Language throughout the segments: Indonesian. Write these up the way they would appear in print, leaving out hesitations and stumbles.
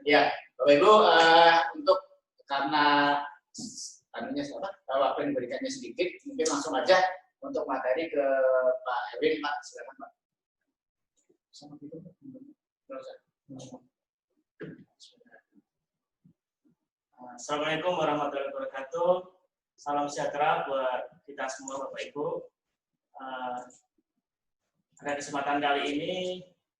Ya, Bapak Ibu, untuk karena waktu yang diberikannya sedikit, mungkin langsung aja untuk materi ke Pak Erwin, Pak. Silakan, Pak. Assalamualaikum warahmatullahi wabarakatuh. Salam sejahtera buat kita semua, Bapak Ibu. Pada kesempatan kali ini,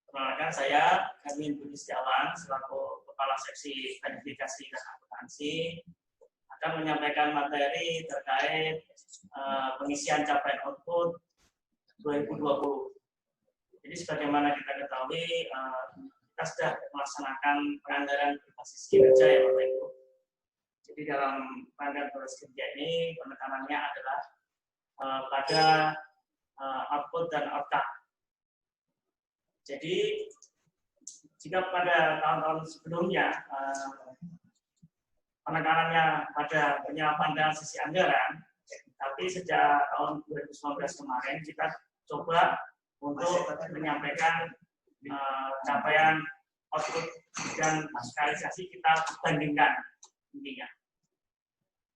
perkenalkan saya Erwin Budi Setiawan selaku Kepala Seksi Verifikasi dan Akuntansi akan menyampaikan materi terkait pengisian capaian output 2020. Jadi sebagaimana kita ketahui, kita sudah melaksanakan penganggaran berbasis kinerja ya Bapak Ibu. Jadi dalam penganggaran berbasis kinerja ini penekanannya adalah pada output dan outcome. Jadi jika pada tahun-tahun sebelumnya penekanannya pada penyerapan dan sisi anggaran, tapi sejak tahun 2019 kemarin kita coba untuk menyampaikan capaian output dan realisasi kita bandingkan intinya.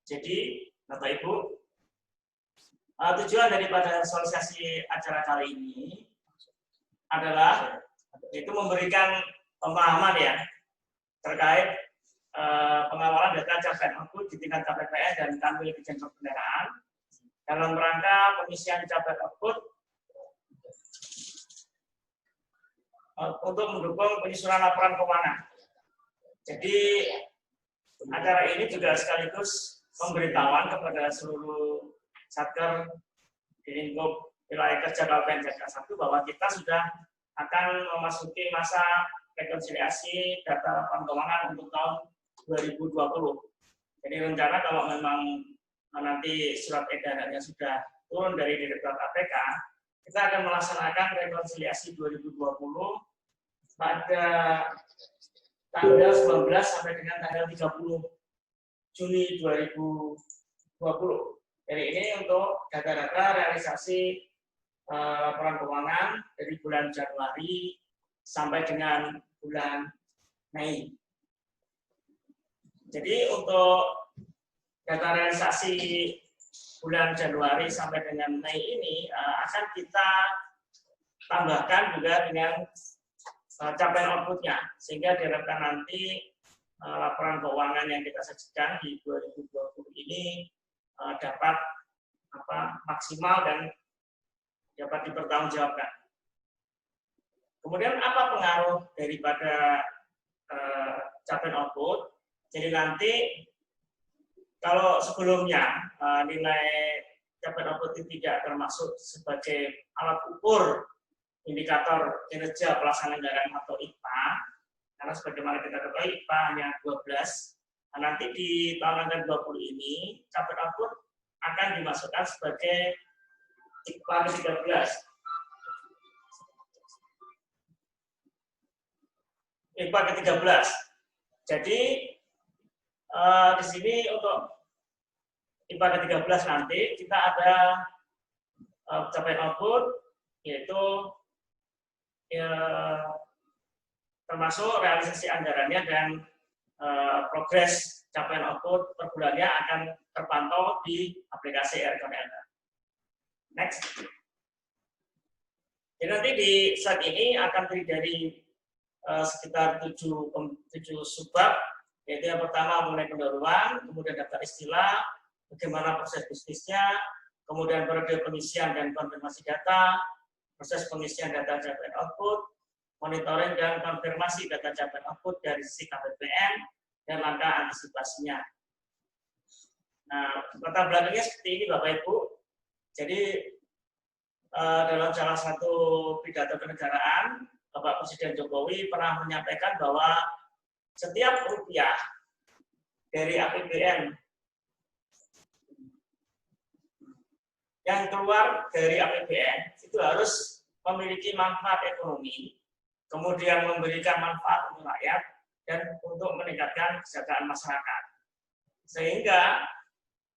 Jadi Bapak Ibu, tujuan daripada sosialisasi acara kali ini adalah itu memberikan pemahaman ya terkait pengawalan data capaian output di tingkat KPPS dan tampil di jenjang kendaraan dalam rangka pengisian capaian output untuk mendukung penyusunan laporan keuangan. Jadi acara ini juga sekaligus pemberitahuan kepada seluruh satker di lingkup wilayah kerja KPN Jakarta 1 bahwa kita sudah akan memasuki masa rekonsiliasi data laporan keuangan untuk tahun 2020. Jadi rencana kalau memang nanti surat edarannya sudah turun dari Direktorat KPK, kita akan melaksanakan rekonsiliasi 2020 pada tanggal 19 sampai dengan tanggal 30 Juni 2020. Jadi ini untuk data-data realisasi laporan keuangan dari bulan Januari sampai dengan bulan Mei. Jadi untuk data realisasi bulan Januari sampai dengan Mei ini akan kita tambahkan juga dengan capaian outputnya, sehingga diharapkan nanti laporan keuangan yang kita sajikan di 2020 ini dapat maksimal dan dapat dipertanggungjawabkan. Kemudian apa pengaruh daripada capaian output? Jadi nanti kalau sebelumnya nilai capaian output itu tidak termasuk sebagai alat ukur indikator kinerja pelaksanaan anggaran atau IPA, karena sebagaimana kita ketahui IPA hanya 12. Nah, nanti di tahun anggaran 20 ini capaian output akan dimasukkan sebagai IPA ke-13. IPA ke-13. Jadi di sini untuk IPA ke-13 nanti kita ada capaian output yaitu termasuk realisasi anggarannya dan progres capaian output per bulannya akan terpantau di aplikasi Aircon-Elder. Next. Jadi nanti di slide ini akan terdiri dari sekitar 7 subbab, yaitu yang pertama mengenai pendahuluan, kemudian daftar istilah, bagaimana proses bisnisnya, kemudian periode pengisian dan konfirmasi data, proses pengisian data capaian output, monitoring dan konfirmasi data capaian output dari sisi KPPN, dan langkah antisipasinya. Nah, latar belakangnya seperti ini Bapak Ibu. Jadi dalam salah satu pidato kenegaraan, Bapak Presiden Jokowi pernah menyampaikan bahwa setiap rupiah dari APBN yang keluar dari APBN itu harus memiliki manfaat ekonomi, kemudian memberikan manfaat untuk rakyat, dan untuk meningkatkan kesejahteraan masyarakat. Sehingga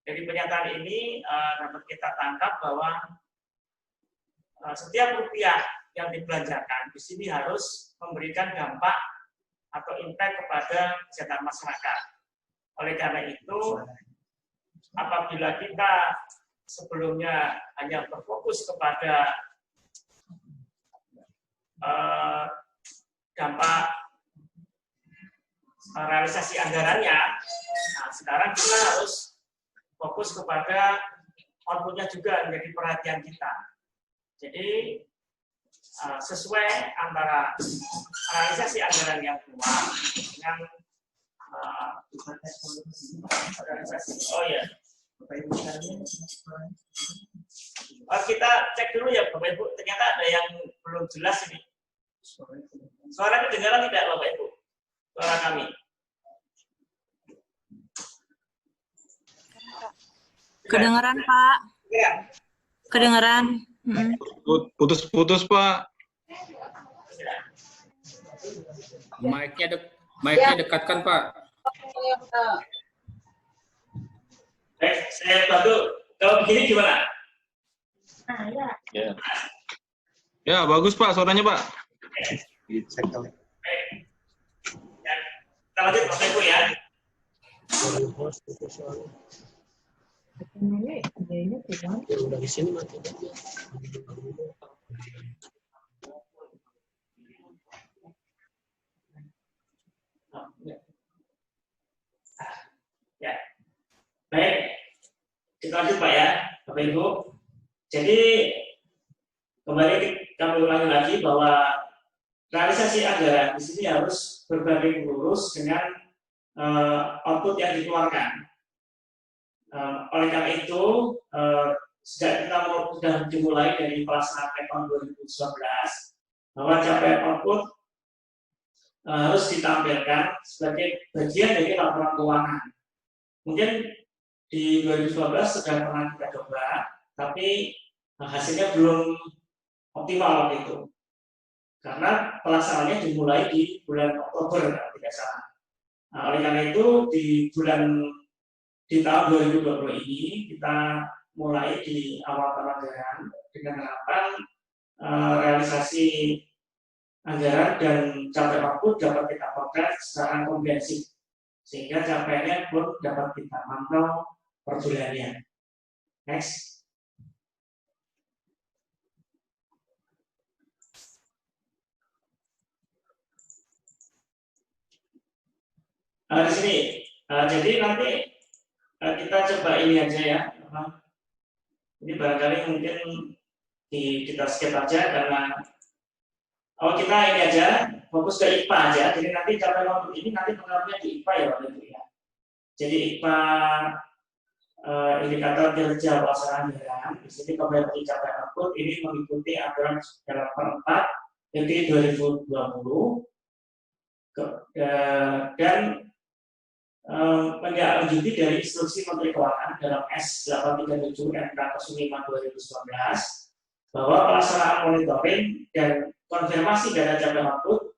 dari pernyataan ini dapat kita tangkap bahwa setiap rupiah yang dibelanjakan di sini harus memberikan dampak atau impact kepada kesehatan masyarakat. Oleh karena itu, apabila kita sebelumnya hanya berfokus kepada dampak realisasi anggarannya, nah sekarang kita harus fokus kepada outputnya juga menjadi perhatian kita. Jadi sesuai antara realisasi anggaran yang keluar dengan realisasi. Oh ya, kita cek dulu ya Bapak Ibu. Ternyata ada yang belum jelas ini. Suara kedengaran tidak Bapak Ibu? Suara kami. Kedengaran Pak. Ya. Kedengaran. Putus-putus Pak. Mic-nya dekatkan Pak. Saya bantu. Kalau begini gimana? Ya, bagus Pak suaranya Pak. Kita lanjut Bapak Ibu ya. Dari sini mati. Ya. Baik. Kita lanjut Pak ya, Bapak Ibu. Jadi kembali kami ulangi lagi bahwa realisasi anggaran di sini harus berbanding lurus dengan output yang dikeluarkan. Oleh karena itu, sejak kita sudah dimulai dari pelaksanaan tahun 2019, bahwa capaian output harus ditampilkan sebagai bagian dari laporan keuangan. Mungkin di 2019 sudah pernah kita coba, tapi hasilnya belum optimal waktu itu. Karena pelaksanaannya dimulai di bulan Oktober, tidak salah. Oleh karena itu, di tahun 2020 ini kita mulai di awal anggaran dengan harapan realisasi anggaran dan capaian output dapat kita potret secara komprehensif sehingga capaiannya pun dapat kita mantau per bulannya. Next. Di sini, jadi nanti kita coba ini aja ya. Ini barangkali mungkin kita skip aja karena kita ini aja fokus ke IPA aja. Jadi nanti capaian output ini nanti pengaruhnya di IPA ya Bapak Ibu ya. Jadi IPA indikator kinerja pelaksanaan anggaran. Di sini kembali capaian output ini mengikuti aturan dalam per 4 jadi 2020 dan menindaklanjuti dari instruksi Menteri Keuangan dalam S837 MK05 2019 bahwa pelaksanaan monitoring dan konfirmasi data capaian output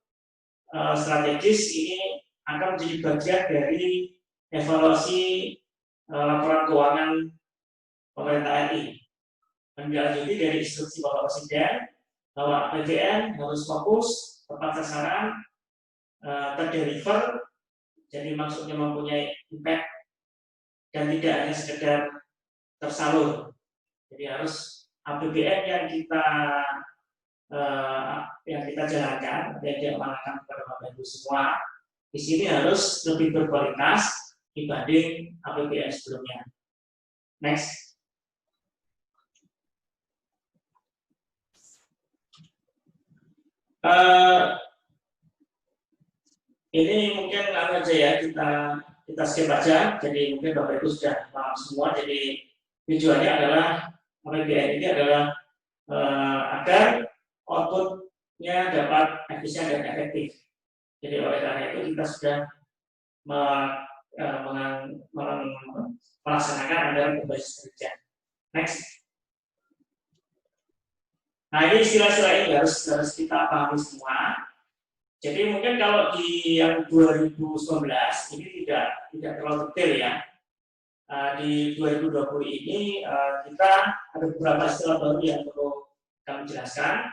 strategis ini akan menjadi bagian dari evaluasi laporan keuangan pemerintah RI. Menindaklanjuti dari instruksi Bapak Presiden bahwa APBN harus fokus, tepat sasaran, terdeliver. Jadi maksudnya mempunyai impact dan tidak hanya sekedar tersalur. Jadi harus APBN yang kita jalankan, yang diamanahkan kepada Bapak Ibu semua, di sini harus lebih berkualitas dibanding APBN sebelumnya. Next. Ini mungkin aja ya kita skip aja. Jadi mungkin Bapak Ibu sudah paham semua. Jadi tujuannya adalah APBN ini adalah agar outputnya dapat efisien dan efektif. Jadi oleh karena itu kita sudah melaksanakan anggaran berbasis kerja. Next. Nah ini istilah-istilah ini harus kita pahami semua. Jadi mungkin kalau di yang 2019 ini tidak terlalu detail ya. Di 2020 ini kita ada beberapa istilah baru yang perlu kami jelaskan.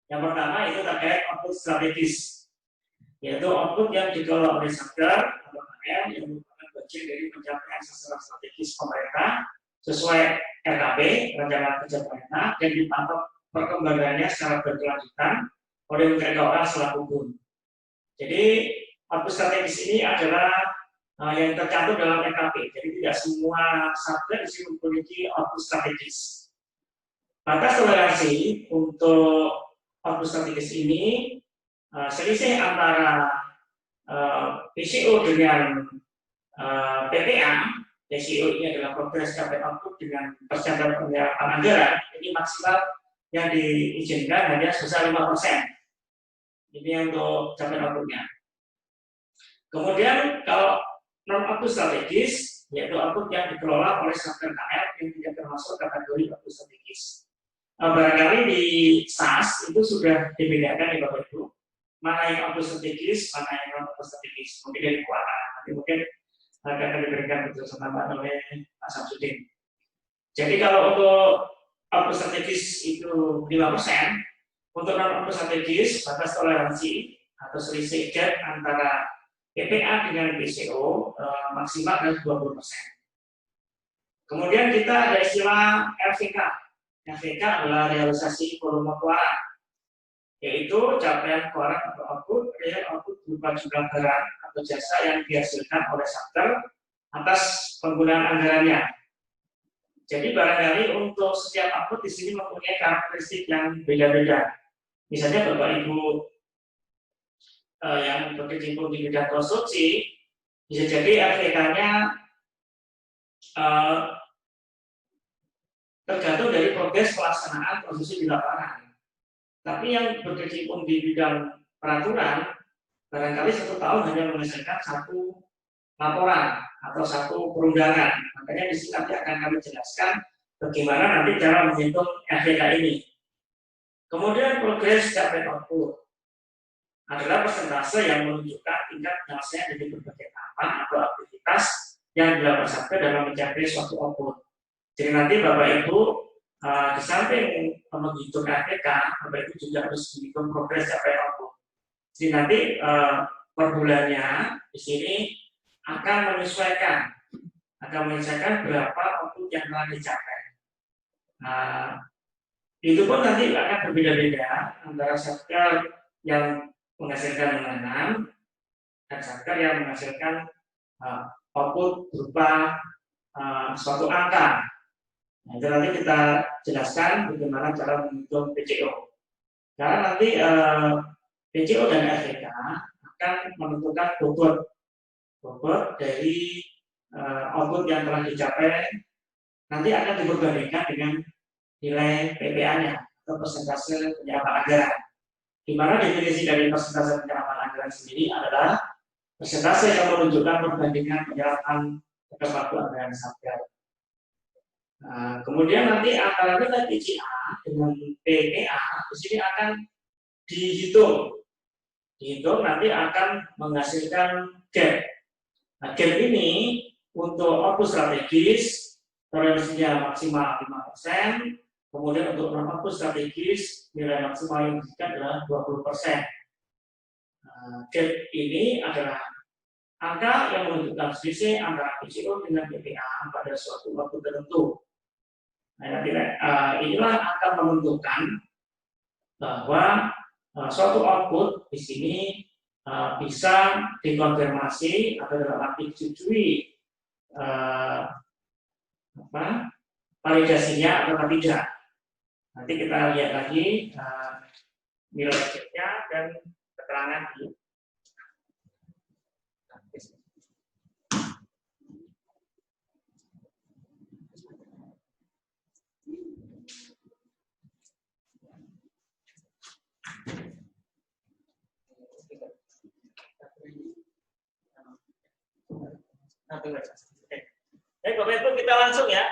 Yang pertama itu terkait output strategis. yaitu output yang dikelola oleh Satker atau KL yang merupakan bagian dari pencapaian sasaran strategis pemerintah sesuai RKP, Rencana Kerja Pemerintah, dan dipantau perkembangannya secara berkelanjutan oleh Menteri Keuangan selaku guru. Jadi output strategis ini adalah yang tercantum dalam RKP. Jadi tidak semua Satker memiliki output strategis. Batas toleransi untuk output strategis ini selisih antara PCO dengan PPA. PCO ini adalah progres capai output dengan persentase penyerapan anggaran. Ini maksimal yang diizinkan hanya sebesar 5%. Ini untuk capai outputnya. Kemudian kalau non output strategis, yaitu output yang dikelola oleh Satker KL yang tidak termasuk kategori output strategis. Barangkali di SAS itu sudah dibedakan ya Bapak Ibu, mana yang output strategis, mana yang non output strategis. Mungkin dari keuangan, nanti mungkin akan diberikan penjelasan tambahan oleh Pak Samsudin. Jadi kalau untuk output strategis itu 5%, untuk non output strategis batas toleransi atau selisih gap antara PPA dengan PCO maksimal adalah 20%. Kemudian kita ada istilah RVK. RVK adalah realisasi volume keuangan, yaitu capaian keuangan atau output berupa jumlah barang atau jasa yang dihasilkan oleh Satker atas penggunaan anggarannya. Jadi barangkali untuk setiap output di sini mempunyai karakteristik yang beda-beda. Misalnya Bapak Ibu yang berkecimpung di bidang konstruksi, bisa jadi RVK-nya tergantung dari progres pelaksanaan konstruksi di lapangan. Tapi yang berkecimpung di bidang peraturan, barangkali 1 tahun hanya menyelesaikan 1 laporan atau 1 perundangan. Makanya di sini nanti akan kami jelaskan bagaimana nanti cara menghitung RVK ini. Kemudian progres capai output adalah persentase yang menunjukkan tingkat penyelesaian dari berbagai tahapan atau aktivitas yang dilakukan Satker dalam mencapai suatu output. Jadi nanti Bapak Ibu di samping menghitung RVK, Bapak Ibu juga harus menghitung progres capai output. Jadi nanti per bulannya di sini akan menyesuaikan berapa output yang telah dicapai. Itu pun nanti akan berbeda-beda antara Satker yang menghasilkan menanam dan Satker yang menghasilkan output berupa suatu angka. Nah, itu nanti kita jelaskan bagaimana cara menghitung PCO. Karena nanti PCO dan RVK akan menentukan bobot dari output yang telah dicapai, nanti akan diperbandingkan dengan nilai PPA-nya atau persentase penyerapan anggaran. Di mana definisi dari persentase penyerapan anggaran sendiri adalah persentase yang menunjukkan perbandingan penyerapan tepat waktu anggaran Satker. Kemudian nanti antara nilai PCA dengan PPA di sini akan dihitung nanti akan menghasilkan gap. Nah, gap ini untuk output strategis toleransinya maksimal 5%. Kemudian untuk non output strategis nilai maksimal yang diberikan adalah 20%. Gap ini adalah angka yang menunjukkan selisih antara PCO dengan PPA pada suatu waktu tertentu. Nah, inilah akan menentukan bahwa suatu output di sini bisa dikonfirmasi atau dalam arti disetujui validasinya atau tidak. Nanti kita lihat lagi nilai ceknya dan keterangan di Baik, Bapak Ibu, kita langsung ya.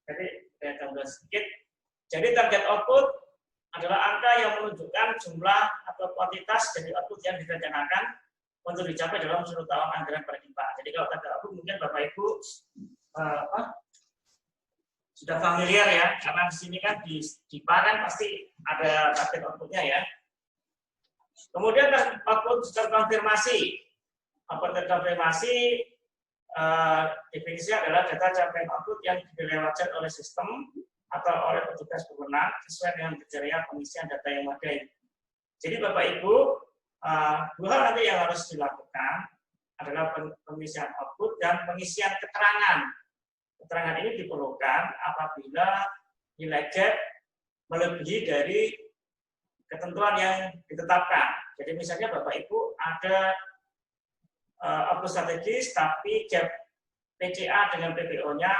Jadi saya tambah sedikit. Jadi target output adalah angka yang menunjukkan jumlah atau kuantitas dari output yang direncanakan untuk dicapai dalam seluruh tahun anggaran berlimpah. Jadi kalau target output mungkin Bapak Ibu sudah familiar ya, karena di sini kan di PA kan pasti ada target outputnya ya. Kemudian output terkonfirmasi. Output terkonfirmasi definisinya adalah data capaian output yang dilewatkan oleh sistem atau oleh petugas berwenang sesuai dengan kriteria pengisian data yang memadai. Jadi Bapak Ibu, dua hal nanti yang harus dilakukan adalah pengisian output dan pengisian keterangan. Keterangan ini diperlukan apabila nilai gap melebihi dari ketentuan yang ditetapkan. Jadi misalnya Bapak Ibu ada output strategis tapi gap PCA dengan PPO-nya,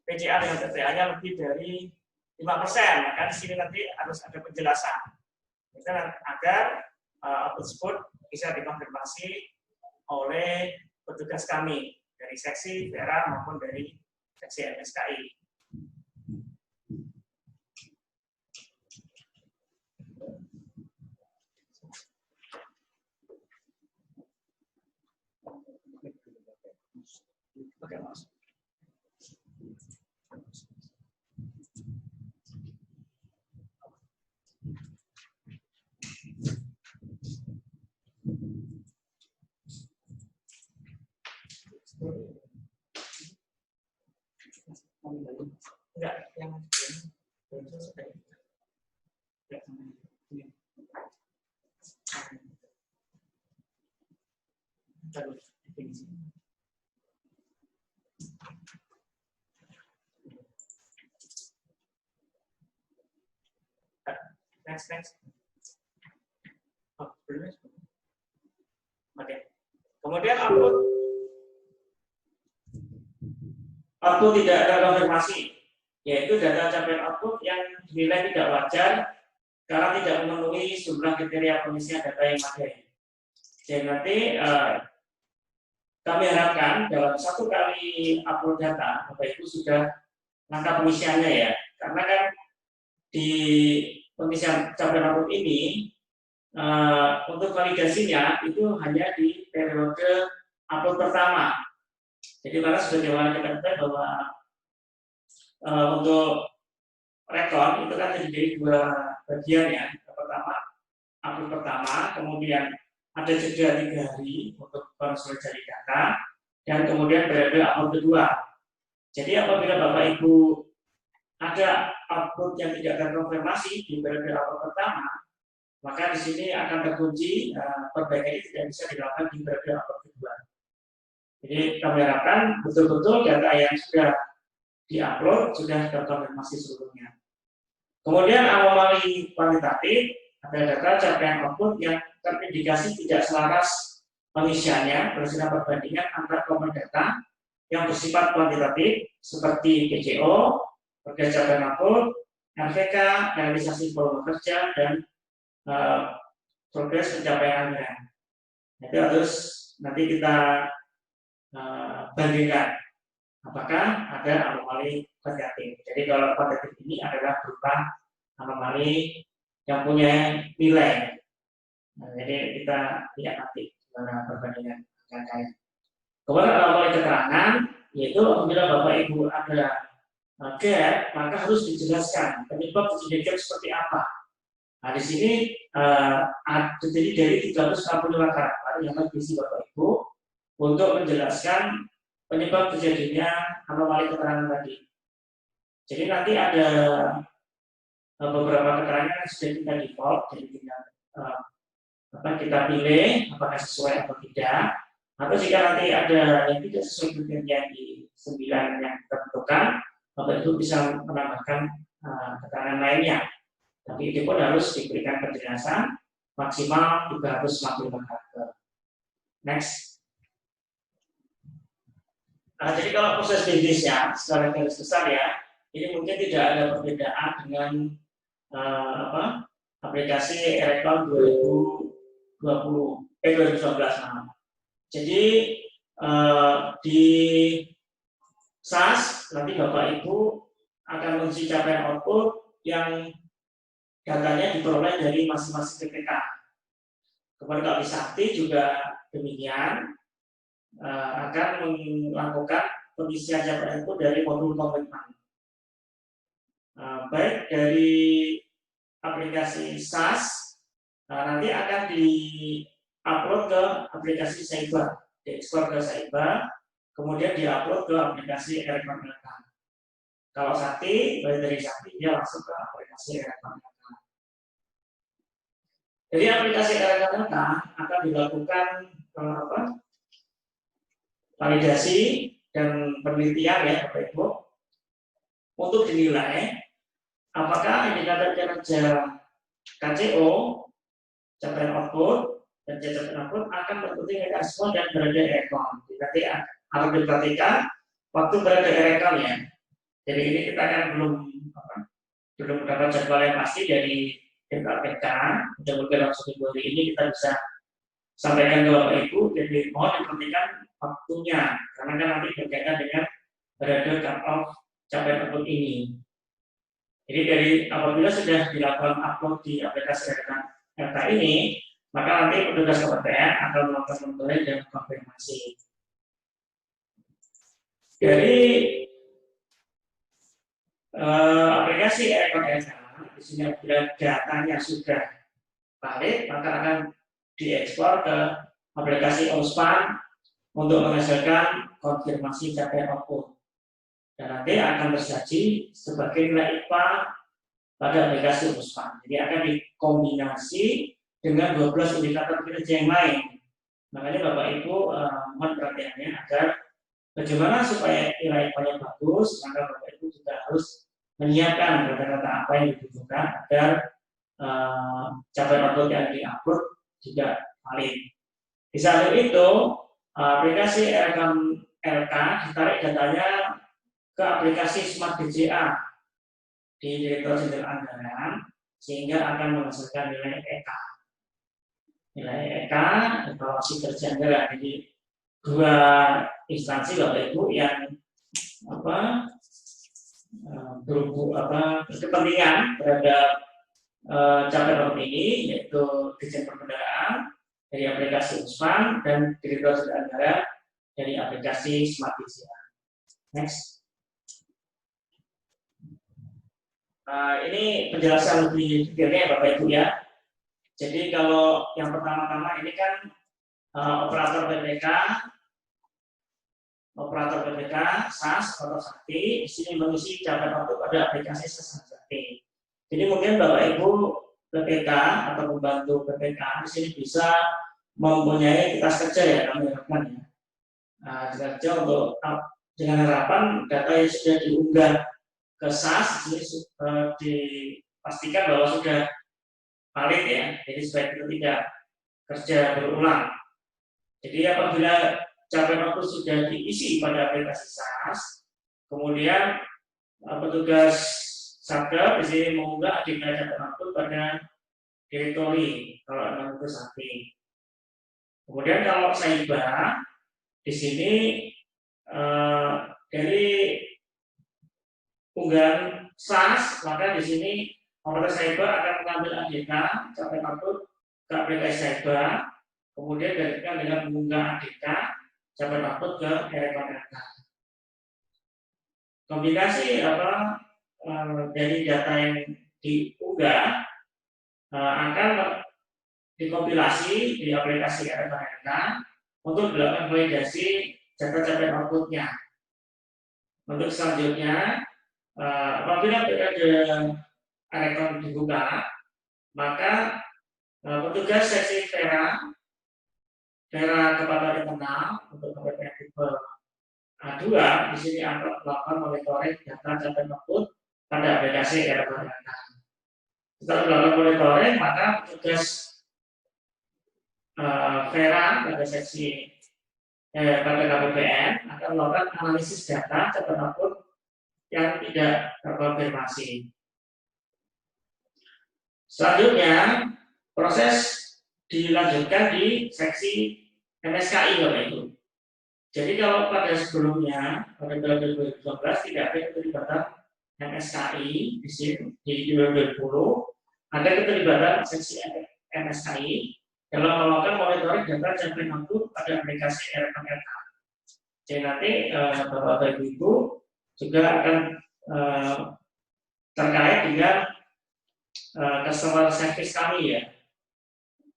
PCA dengan PPA-nya lebih dari 5%, maka di sini nanti harus ada penjelasan. Agar output tersebut bisa dikonfirmasi oleh petugas kami dari seksi Vera maupun dari seksi MSKI. Oke, Mas. Enggak, yang next. Oh, belum. Oke. Kemudian output tidak ada konfirmasi, yaitu data capaian output yang dinilai tidak wajar karena tidak memenuhi sejumlah kriteria pengisian data yang ada. Jadi nanti kami harapkan dalam satu kali upload data, Bapak Ibu sudah langkah pengisiannya ya, karena kan di pengisian capaian output ini untuk validasinya itu hanya di periode upload pertama. Jadi karena sebagaimana kita ketahui bahwa untuk rekon itu kan terdiri dari dua bagian ya. Pertama, upload pertama, kemudian ada jeda 3 hari untuk konsolidasi data, dan kemudian periode upload kedua. Jadi apabila Bapak Ibu ada output yang tidak terkonfirmasi di periode upload pertama, maka di sini akan terkunci perbaikan ini tidak bisa dilakukan di periode upload kedua. Jadi kami harapkan betul-betul data yang sudah diupload sudah terkonfirmasi seluruhnya. Kemudian anomali kuantitatif, ada data capaian output yang terindikasi tidak selaras pengisiannya berdasarkan perbandingan antar komponen data yang bersifat kuantitatif seperti PCO, progres capaian output, RVK, realisasi volume kerja, dan progres pencapaian anggaran. Itu harus nanti kita bandingkan apakah ada anomali kuantitatif. Jadi kalau kuantitatif ini adalah berupa anomali yang punya nilai. Jadi kita lihat nanti bagaimana perbandingan angka-angkanya. Kemudian anomali keterangan, yaitu apabila Bapak Ibu ada gap, maka harus dijelaskan penyebab terjadi gap seperti apa. Nah, di sini terdiri dari 365 karakter yang harus diisi Bapak Ibu untuk menjelaskan penyebab terjadinya anomali keterangan tadi. Jadi nanti ada beberapa keterangan yang sudah kita default, jadi kita pilih apakah sesuai atau tidak. Atau jika nanti ada yang tidak sesuai kriteria di 9 yang kita tentukan, Bapak Ibu bisa menambahkan keterangan lainnya. Tapi itu pun harus diberikan penjelasan, maksimal 355 karakter. Next. Jadi kalau proses bisnisnya secara garis besar ya, ini mungkin tidak ada perbedaan dengan aplikasi Erecon 2019. Jadi di SAS nanti Bapak Ibu akan mengisi capaian output yang datanya diperoleh dari masing-masing PPK. Kemudian kalau di Sakti juga demikian, akan melakukan pengisian capaian output dari modul komitmen. Baik dari aplikasi SAS nanti akan di-upload ke aplikasi Cyber, diekspor ke Cyber, kemudian di-upload ke aplikasi Erekon LK. Kalau Sakti, dari Sakti dia langsung ke aplikasi Erekon LK. Jadi aplikasi Erekon LK akan dilakukan validasi dan penelitian ya Bapak Ibu untuk dinilai apakah indikator kinerja KCO, capaian output, dan capaian output akan berpenting respon dan berada rekon. Nanti harus diperhatikan waktu berada rekon ya. Jadi ini kita kan belum dapat jadwal yang pasti dari BKPK. Mudah-mudahan dalam 1 hari ini kita bisa sampaikan ke Bapak Ibu. Jadi mohon diperhatikan waktunya, karena kan nanti berkaitan dengan berada cut-off capaian output ini. Jadi dari apabila sudah dilakukan upload di aplikasi LK ini, maka nanti petugas kepartean akan melakukan monitoring dan konfirmasi. Dari aplikasi Erekon LK, di sini apabila datanya sudah valid, maka akan diekspor ke aplikasi OSPAN untuk menghasilkan konfirmasi capaian output. Dan nanti akan tersaji sebagai nilai IPA pada aplikasi OSPAN. Jadi akan dikombinasi dengan 12 indikator kinerja yang lain. Makanya Bapak Ibu mohon perhatiannya agar bagaimana supaya nilai IPA-nya bagus, maka Bapak Ibu juga harus menyiapkan data-data apa yang dibutuhkan agar capaian output yang di-upload juga valid. Di samping itu, aplikasi Erekon LK ditarik datanya ke aplikasi Smart DJA di Direktorat Jenderal Anggaran sehingga akan menghasilkan nilai EK. Nilai EK evaluasi kerja anggaran. Jadi 2 instansi Bapak Ibu yang berkepentingan terhadap capaian output ini, yaitu Dirjen Perbendaharaan dari aplikasi USPAN dan Direktorat Jenderal Anggaran dari aplikasi Smart DJA. Next. Ini penjelasan lebih detailnya Bapak Ibu ya. Jadi kalau yang pertama-tama ini kan operator PPK, SAS atau Sakti, di sini mengisi capaian output pada aplikasi SAS Sakti. Jadi mungkin Bapak Ibu PPK atau pembantu PPK di sini bisa mempunyai kitas kerja ya, kami harapkan ya. Kitas kerja untuk dengan harapan data yang sudah diunggah ke SAS ini dipastikan bahwa sudah valid ya, jadi supaya kita tidak kerja berulang. Jadi apabila capaian output sudah diisi pada aplikasi SAS, kemudian petugas Satker di sini mengunggah data capaian output pada direktori kalau memang itu Sakti. Kemudian kalau Cyber di sini dari unggahan SAS, maka di sini operator Cyber akan mengambil ADK capaian output ke aplikasi Cyber, kemudian dilanjutkan dengan mengunggah ADK capaian output ke Erekon LK. Kombinasi dari data yang diunggah akan dikompilasi di aplikasi Erekon LK untuk dilakukan validasi data capaian outputnya. Untuk selanjutnya, apabila periode Erekon dibuka, maka petugas seksi Vera kepada internal untuk KPPN tipe A2 di sini akan melakukan monitoring data capaian output pada aplikasi Erekon LK. Setelah melakukan monitoring, maka petugas Vera pada seksi pada KPPN akan melakukan analisis data capaian output yang tidak terkonfirmasi. Selanjutnya, proses dilanjutkan di seksi MSKI Bapak Ibu. Jadi kalau pada sebelumnya, pada tahun 2012 tidak ada keterlibatan MSKI di sini di 2020, ada keterlibatan seksi MSKI dalam melakukan monitoring data capaian output pada aplikasi Erekon LK. Jadi nanti Bapak Ibu juga akan terkait dengan customer service kami ya.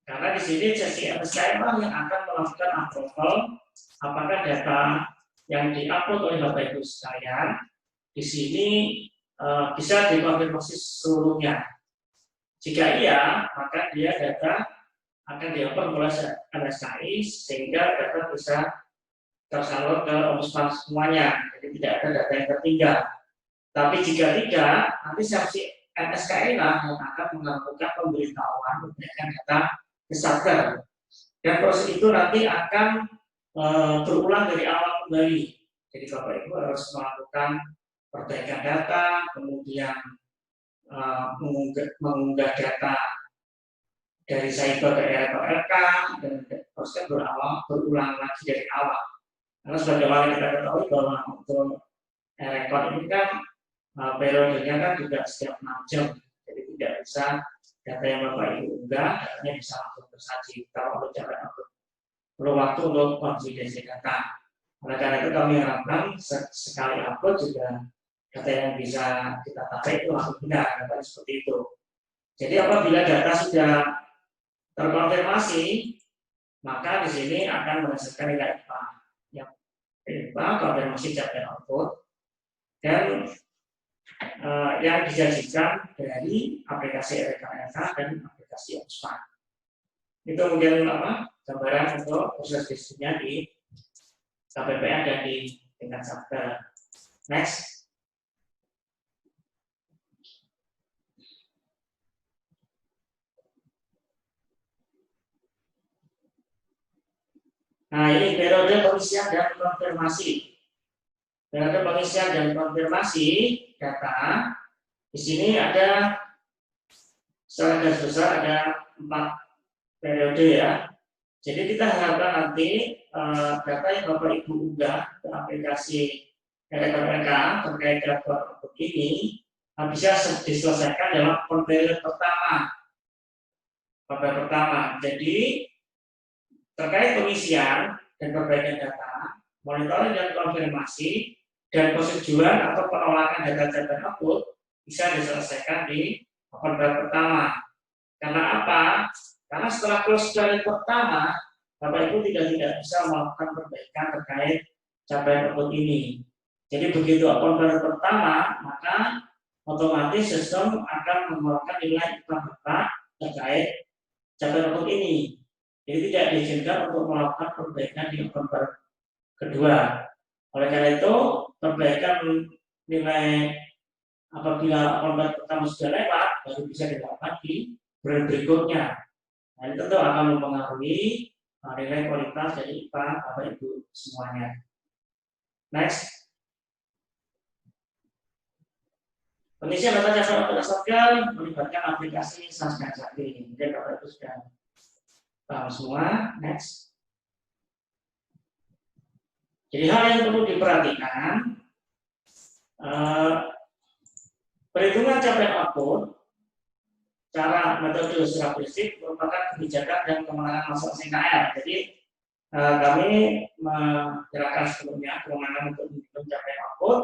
Karena di sini sesi MSKM lah yang akan melakukan approval apakah data yang diupload oleh Bapak Ibu sekalian di sini bisa dikonfirmasi seluruhnya. Jika iya, maka dia data akan diupload oleh MSKI sehingga data bisa tersalur ke Ombudsman semuanya. Jadi tidak ada data yang tertinggal. Tapi jika tidak, nanti sesi MSKI lah yang akan melakukan pemberitahuan menggunakan data ke Satker. Dan proses itu nanti akan berulang dari awal kembali. Jadi Bapak Ibu harus melakukan perbaikan data, kemudian mengunggah data dari cyber ke RK, dan prosesnya berulang lagi dari awal. Karena sebagaimana kita ketahui bahwa untuk rekod ini kan periodenya kan juga setiap 6 jam, jadi tidak bisa data yang Bapak Ibu unggah, datanya bisa langsung tersaji. Kalau untuk cara perlu waktu untuk konsolidasi data. Oleh karena itu kami harapkan sekali upload juga data yang bisa kita tarik itu langsung benar, datanya seperti itu. Jadi apabila data sudah terkonfirmasi, maka di sini akan menghasilkan nilai IPA. Yang IPA konfirmasi capaian output dan yang dijanjikan dari aplikasi RKRK dan aplikasi Ombudsman. Itu mungkin gambaran untuk proses bisnisnya di KPPN dan di tingkat Satker. Next. Nah, ini periode pengisian dan konfirmasi. Periode pengisian dan konfirmasi data. Di sini ada secara garis besar ada 4 periode ya. Jadi kita harapkan nanti data yang Bapak Ibu unggah ke aplikasi RKRK terkait data ini bisa diselesaikan dalam periode pertama. Jadi terkait pengisian dan perbaikan data, monitoring dan konfirmasi, dan persetujuan atau penolakan data capaian output bisa diselesaikan di periode pertama. Karena apa? Karena setelah close periode pertama, Bapak Ibu tidak bisa melakukan perbaikan terkait capaian output ini. Jadi begitu periode pertama, maka otomatis sistem akan mengeluarkan nilai IPA terkait capaian output ini. Jadi tidak diizinkan untuk melakukan perbaikan di periode kedua. Oleh karena itu, perbaikan nilai apabila periode pertama sudah lewat, baru bisa dilakukan di periode berikutnya. Nah, ini tentu akan mempengaruhi nilai kualitas dari IPA Bapak Ibu semuanya. Next. Pengisian data capaian output Satker melibatkan aplikasi Satker Sakti. Jadi Bapak Ibu sudah paham semua. Next. Jadi hal yang perlu diperhatikan, perhitungan capaian output, cara metode secara prinsip merupakan kebijakan dan kemenangan masing-masing KL. Jadi kami menyerahkan sebelumnya kemenangan untuk menghitung capaian output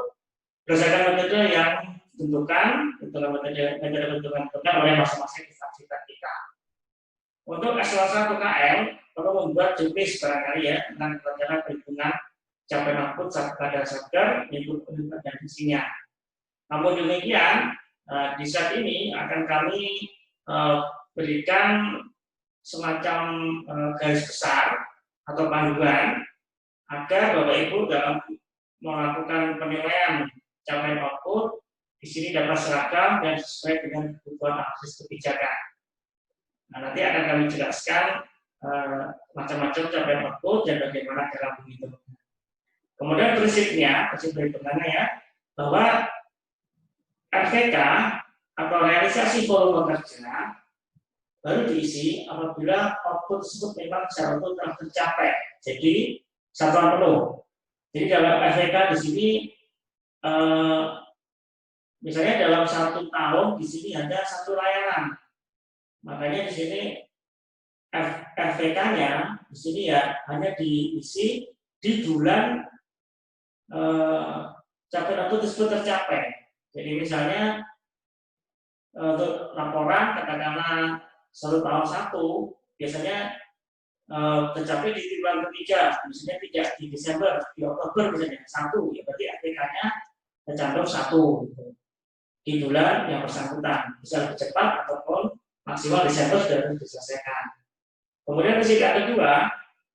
berdasarkan metode yang ditentukan, metode ditentukan oleh masing-masing instansi kita. Untuk eselon 1 KL perlu membuat juknis barangkali ya tentang rencana perhitungan capaian output pada Satker mengikut penuntutan dan isinya. Namun demikian di saat ini akan kami berikan semacam garis besar atau panduan agar Bapak Ibu dalam melakukan penilaian capaian output di sini dapat seragam dan sesuai dengan kebutuhan analisis kebijakan. Nah, nanti akan kami jelaskan macam-macam capaian output dan bagaimana cara menghitungnya. Kemudian prinsip perhitungannya ya, bahwa RVK atau realisasi volume kerja baru diisi apabila output tersebut memang secara utuh telah tercapai. Jadi satuan penuh. Jadi dalam RVK di sini misalnya dalam 1 tahun di sini ada 1 layanan. Makanya di sini RVK-nya di sini ya hanya diisi di bulan capaian output tersebut tercapai. Jadi misalnya untuk laporan katakanlah 1 tahun 1 biasanya tercapai di bulan ketiga, misalnya tidak di Desember, di Oktober misalnya 1, ya berarti RPK-nya tercantum 1 gitu. Di bulan yang bersangkutan, bisa lebih cepat ataupun maksimal Desember sudah harus diselesaikan. Kemudian risiko kedua,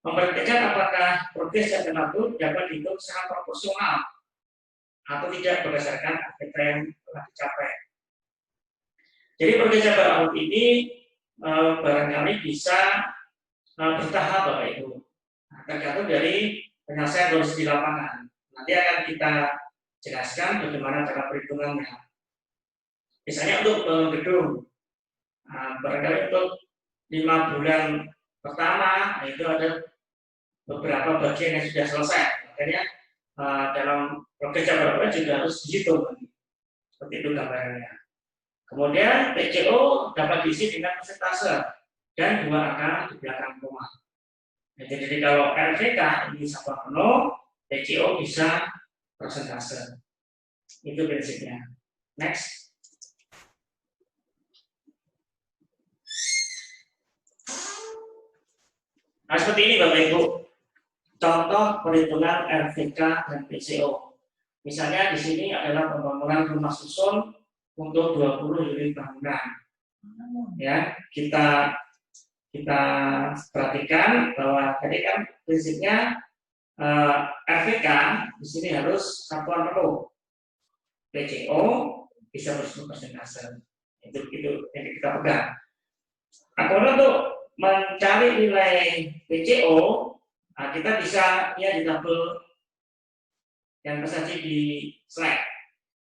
memperhatikan apakah progres yang tertentu dapat dihitung secara proporsional atau tidak berdasarkan RPK yang telah dicapai. Jadi progres awal ini barangkali bisa bertahap Bapak Ibu. Tergantung dari penyelesaian kondisi di lapangan. Nanti akan kita jelaskan bagaimana cara perhitungannya. Misalnya untuk gedung, barangkali untuk 5 bulan pertama itu ada beberapa bagian yang sudah selesai. Makanya dalam progres awal juga harus dihitung. Seperti itu gambarannya. Kemudian PCO dapat diisi dengan persentase dan 2 angka di belakang koma. Nah, jadi kalau RPK ini satuan penuh, PCO bisa persentase. Itu prinsipnya. Next. Nah, seperti ini Bapak Ibu. Contoh perhitungan RPK dan PCO. Misalnya di sini adalah pembangunan rumah susun untuk 20 unit bangunan. Ya, kita perhatikan bahwa tadi kan prinsipnya RPK di sini harus satuan penuh. PCO bisa persentase. Itu yang kita pegang. Nah, kemudian untuk mencari nilai PCO, kita bisa ya di tabel yang tersaji di slide.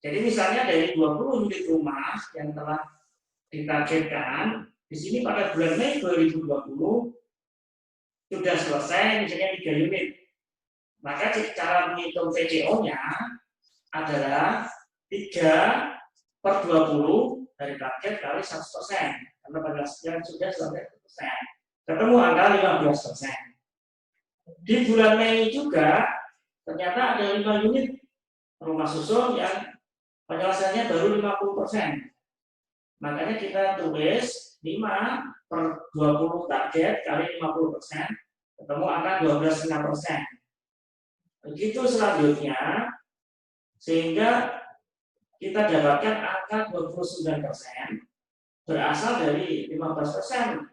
Jadi misalnya dari 20 unit rumah yang telah ditargetkan, di sini pada bulan Mei 2020 sudah selesai misalnya 3 unit. Maka cara menghitung PCO-nya adalah 3/20 dari target kali 100%. Karena pada yang sudah selesai 100%. Ketemu angka 15%. Di bulan Mei juga ternyata ada 5 unit rumah susun yang penyelesaiannya baru 50%. Makanya kita tulis 5/20 target kali 50%, ketemu angka 12,5%. Begitu selanjutnya, sehingga kita dapatkan angka 29% berasal dari 15%.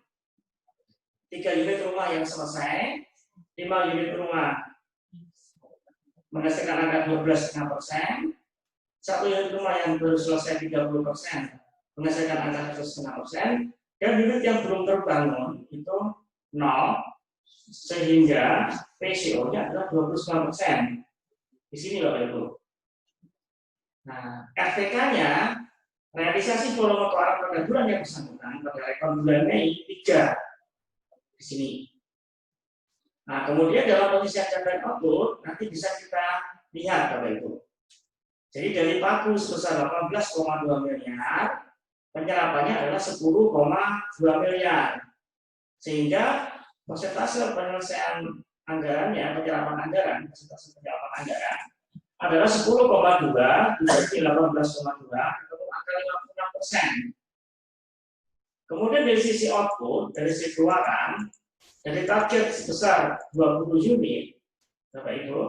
3 unit rumah yang selesai, 5 unit rumah menghasilkan angka 12,5%, 1 unit rumah yang baru selesai 30%. Menghasilkan angka 1,5%, dan unit yang belum terbangun itu 0, sehingga PCO-nya adalah 29%. Di sini Bapak Ibu. Nah, RPK-nya realisasi volume keluaran pada bulan yang bersangkutan pada rekor bulan Mei 3 di sini. Nah, kemudian dalam pengisian capaian output nanti bisa kita lihat Bapak Ibu. Jadi dari pagu sebesar 18,2 miliar, penyerapannya adalah 10,2 miliar. Sehingga persentase penyelesaian anggarannya, penyerapan anggaran, persentase penyerapan anggaran adalah 10,2 dibagi 18,2 atau angka 56%. Kemudian dari sisi output, dari sisi keluaran, dari target sebesar 20 unit, Bapak Ibu.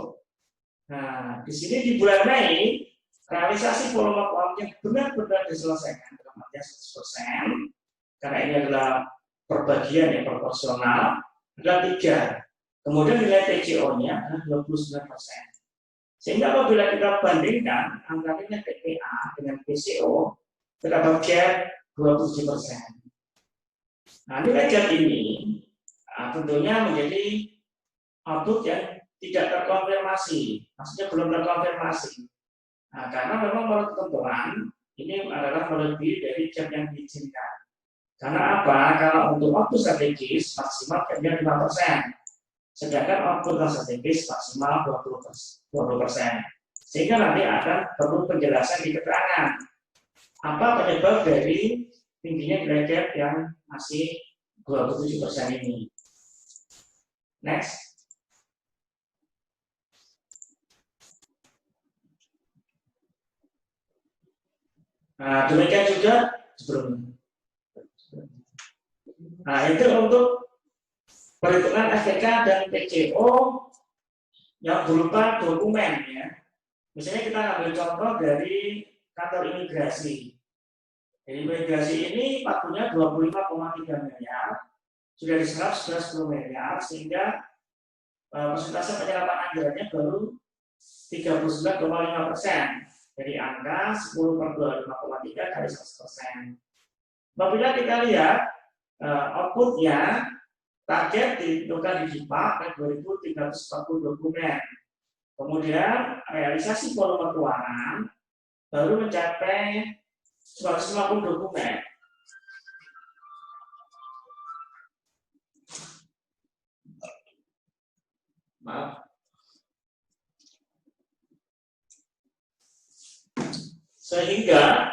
Nah, di sini di bulan Mei realisasi volume keluaran yang benar-benar diselesaikan dalam artian 100%, karena ini adalah perbagian yang proporsional, adalah 3. Kemudian nilai PCO-nya adalah 29%. Sehingga apabila kita bandingkan angka nilai PPA dengan PCO, terdapat gap 27%. Nah, nilai gap ini tentunya menjadi output yang tidak terkonfirmasi, maksudnya belum terkonfirmasi. Nah, karena memang menurut ketentuan ini adalah melebihi dari jam yang diizinkan. Karena apa? Kalau untuk output strategis maksimal jamnya 5%, sedangkan output non strategis maksimal 20%. Sehingga nanti akan perlu penjelasan di keterangan apa penyebab dari tingginya nilai gap yang masih 27% ini. Next. Nah, demikian juga sebelumnya. Nah, itu untuk perhitungan FPK dan PCO yang berupa dokumen ya. Misalnya kita ambil contoh dari kantor imigrasi. Jadi imigrasi ini pakunya 25,3 miliar, sudah diserap sudah 10 miliar, sehingga persentase penyerapan anggarannya baru 39,5%. Dari angka 10 per 25,3 kali 100%. Apabila kita lihat outputnya, target ditentukan di DIPA 2.340 dokumen. Kemudian realisasi volume keuangan baru mencapai 150 dokumen. Maaf. Sehingga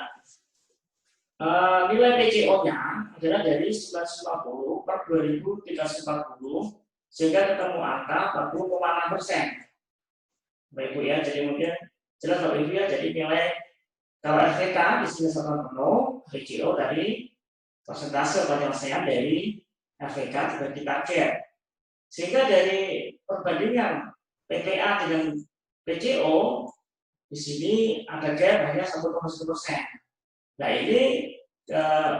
nilai PCO-nya adalah dari 950 per 2.340 sehingga ketemu angka 40,6%. Bapak Ibu ya, jadi mungkin jelas Bapak Ibu ya, jadi nilai kalau FPK diselesaikan penuh, PCO dari persentase penyelesaian dari FPK dibagi target. Sehingga dari perbandingan PPA dengan PCO di sini ada gap hanya 1,1%. Nah ini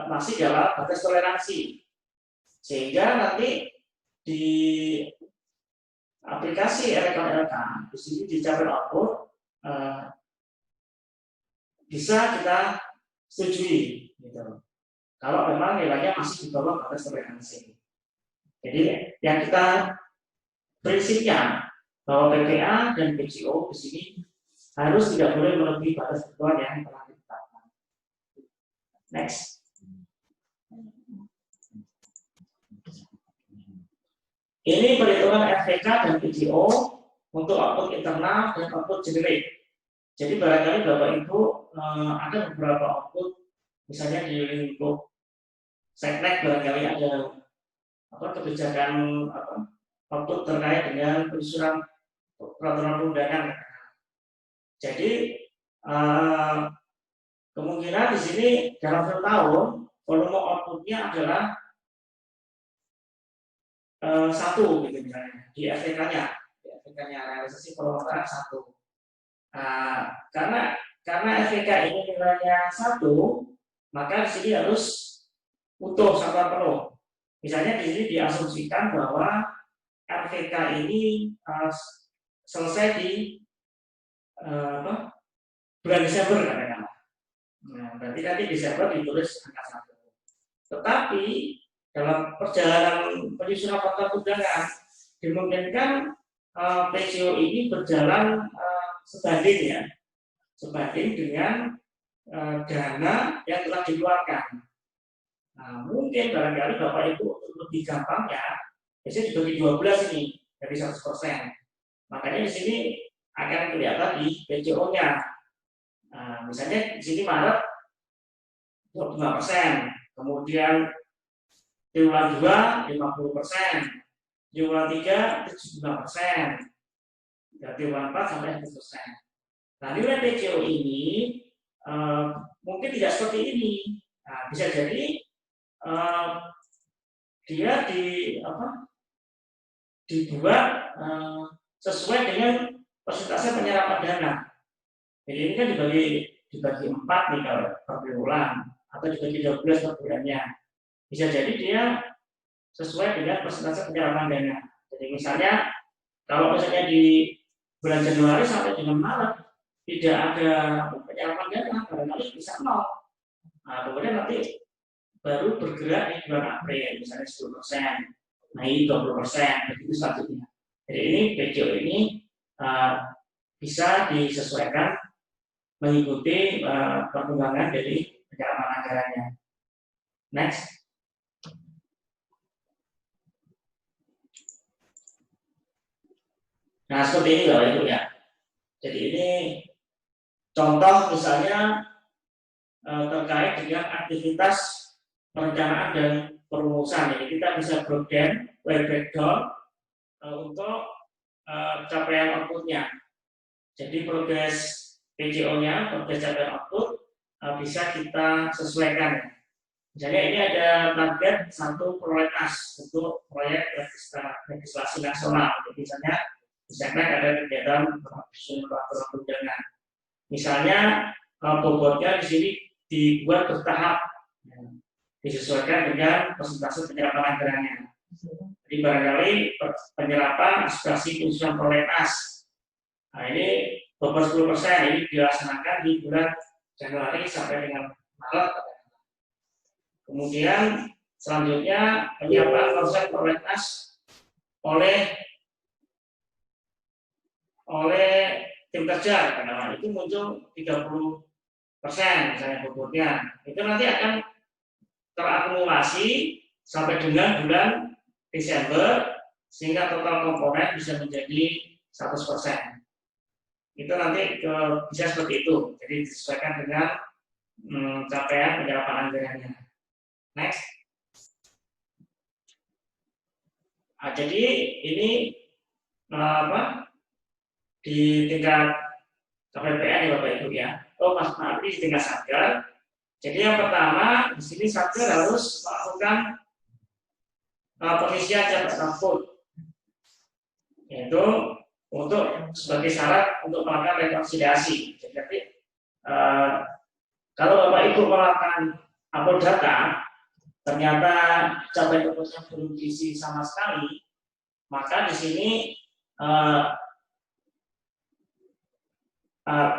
masih dalam batas toleransi, sehingga nanti di aplikasi LK di sini di tabel output bisa kita setujui, gitu. Kalau memang nilainya masih di bawah batas toleransi. Jadi yang kita prinsipnya bahwa PPA dan PCO di sini harus tidak boleh melebihi batas ketentuan yang telah ditetapkan. Next. Ini perhitungan FPK dan PCO untuk output internal dan output generik. Jadi barangkali Bapak Ibu ada beberapa output, misalnya di lingkup Seknek barangkali ada kebijakan output terkait dengan penyusunan peraturan perundangan. Jadi kemungkinan di sini dalam 1 tahun volume outputnya adalah 1 gitu misalnya di FPK-nya, realisasi volume barang 1. Karena FPK ini nilainya 1, maka di sini harus utuh satuan penuh. Misalnya di sini diasumsikan bahwa FPK ini selesai di bulan Desember katakanlah. Nah, berarti nanti Desember ditulis angka 1. Tetapi dalam perjalanan penyusunan fakta perundangan dimungkinkan PCO ini berjalan sebanding dengan dana yang telah dikeluarkan. Nah, mungkin barangkali Bapak Ibu untuk lebih gampangnya, biasanya dibagi 12 ini dari 100%. Makanya di sini akan kelihatan di PCO-nya. Nah, misalnya di sini Maret 25%, kemudian di bulan 2 50%, di bulan 3 75%, di bulan 4 sampai 100%. Nah, nilai PCO ini mungkin tidak seperti ini. Nah, bisa jadi dia dibuat sesuai dengan persentase penyerapan dana. Jadi ini kan dibagi 4 nih kalau per bulan, atau dibagi 12 per bulannya. Bisa jadi dia sesuai dengan persentase penyerapan dana. Jadi misalnya kalau misalnya di bulan Januari sampai dengan Maret tidak ada penyerapan dana, barangkali bisa 0. Nah, kemudian nanti baru bergerak di bulan April, misalnya 10%, Mei 20%, begitu selanjutnya. Jadi ini PCO ini bisa disesuaikan mengikuti perkembangan dari penyerapan anggarannya. Next. Nah, seperti ini Bapak Ibu ya. Jadi ini contoh misalnya terkait dengan aktivitas perencanaan dan perumusan. Jadi kita bisa breakdown untuk capaian outputnya. Jadi progres PCO-nya, progres capaian output bisa kita sesuaikan. Misalnya ini ada target satu prolegnas untuk proyek legislasi nasional. Jadi misalnya ada kegiatan peraturan perundangan. Misalnya bobotnya di sini dibuat bertahap, disesuaikan dengan persentase penyerapan anggarannya. Jadi barangkali penyerapan aspirasi khususan prolegnas. Nah ini bobot 10%, ini dilaksanakan di bulan Januari sampai dengan Maret. Kemudian selanjutnya penyerapan konsep prolegnas oleh tim kerja, karena itu muncul 30% misalnya bobotnya. Itu nanti akan terakumulasi sampai dengan bulan Desember sehingga total komponen bisa menjadi 100%. Itu nanti bisa seperti itu. Jadi disesuaikan dengan capaian penyerapan anggarannya. Next. Nah, jadi ini di tingkat KPPN ya Bapak Ibu ya. Maaf, ini di tingkat Satker. Jadi yang pertama di sini Satker harus melakukan pengisian jabatan food, yaitu untuk sebagai syarat untuk melakukan rekonsiliasi. Jadi kalau Bapak Ibu melakukan upload data, ternyata capaian keputusan belum diisi sama sekali, maka di sini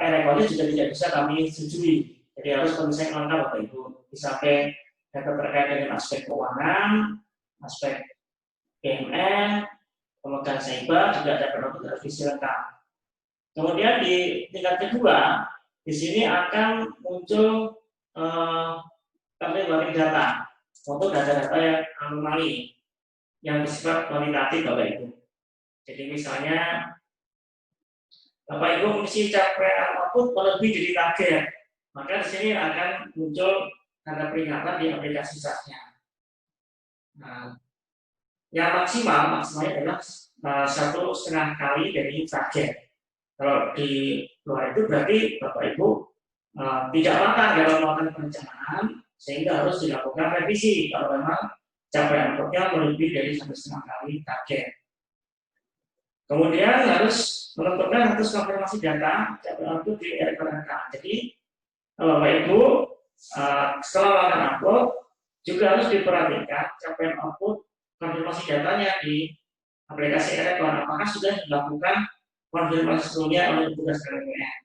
rekodnya juga tidak bisa kami setujui. Jadi harus pemeriksaan lengkap Bapak Ibu. Di samping data terkait dengan aspek keuangan, aspek BMN, pemegang SEIBA juga ada perlu revisi lengkap. Kemudian di tingkat kedua, di sini akan muncul kami data untuk data-data yang anomali yang bersifat kuantitatif Bapak Ibu. Jadi misalnya Bapak Ibu mengisi capaian output melebihi dari target, maka di sini akan muncul tanda peringatan di aplikasi SAS-nya. Nah, yang maksimalnya adalah 1,5 kali dari target. Kalau di luar itu berarti Bapak Ibu tidak matang dalam melakukan perencanaan, sehingga harus dilakukan revisi kalau memang capaian outputnya melebihi dari 1,5 kali target. Kemudian harus menentukan status konfirmasi data capaian output di RKNK. Jadi Bapak Ibu setelah melakukan upload juga harus diperhatikan capaian output konfirmasi datanya di aplikasi RKN. Apakah sudah dilakukan konfirmasi sebelumnya oleh petugas KPPN?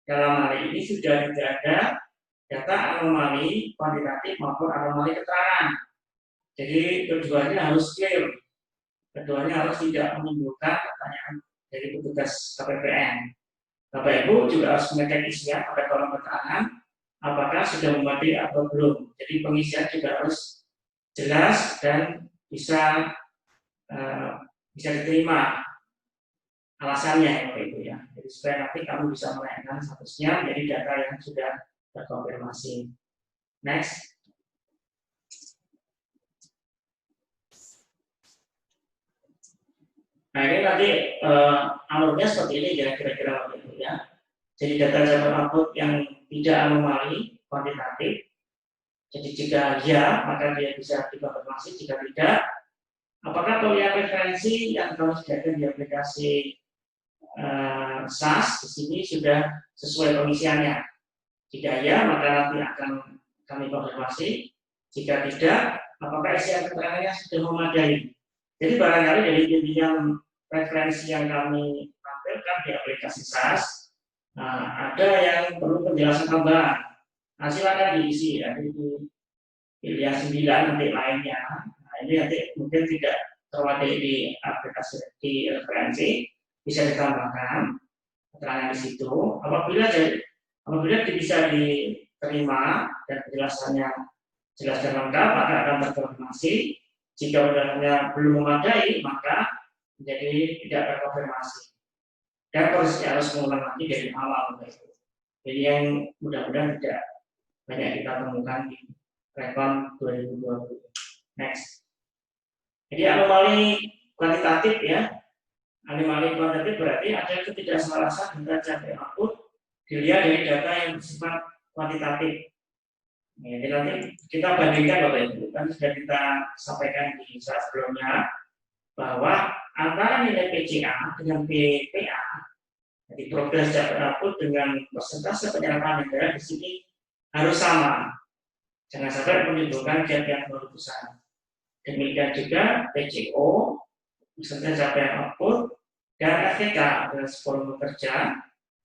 Dalam hal ini sudah tidak ada data anomali kuantitatif maupun anomali keterangan. Jadi keduanya harus clear. Keduanya harus tidak menimbulkan pertanyaan dari petugas KPPN. Bapak Ibu juga harus mengecek isian pada kolom keterangan apakah sudah memadai atau belum. Jadi pengisian juga harus jelas dan bisa diterima alasannya Bapak Ibu ya. Jadi supaya nanti kamu bisa menaikkan statusnya menjadi data yang sudah terkonfirmasi. Next. Nah ini nanti alurnya seperti ini kira-kira Bapak Ibu ya. Jadi data capaian output yang tidak anomali kuantitatif. Jadi jika ya maka dia bisa dikonfirmasi. Jika tidak, apakah pilihan referensi yang kamu sediakan di aplikasi SAS di sini sudah sesuai pengisiannya? Jika ya, maka nanti akan kami konfirmasi. Jika tidak, apakah isian keterangannya sudah memadai? Jadi barangkali dari pilihan referensi yang kami tampilkan di aplikasi SAS, ada yang perlu penjelasan tambahan. Nah, silakan diisi ya, di pilihan 9 nanti lainnya. Nah, ini nanti mungkin tidak terwakili di aplikasi di referensi, bisa ditambahkan keterangan di situ. Apabila bisa diterima dan penjelasannya jelas dan lengkap, maka akan terkonfirmasi. Jika penjelasannya belum memadai, maka menjadi tidak terkonfirmasi. Dan prosesnya harus mengulang lagi dari awal. Jadi yang mudah-mudahan tidak banyak kita temukan di Rekon 2020. Next. Jadi anomali kuantitatif ya. Anomali kuantitatif berarti ada ketidakselarasan data capaian output dilihat dari data yang bersifat kuantitatif. Jadi nanti kita bandingkan Bapak Ibu, kan sudah kita sampaikan di slide sebelumnya bahwa antara nilai PCA dengan PPA, jadi progres dapat output dengan persentase penyerapan anggaran di sini harus sama. Jangan sampai menimbulkan gap yang terlalu besar. Demikian juga PCO, persentase capaian output, dan RVK adalah volume kerja,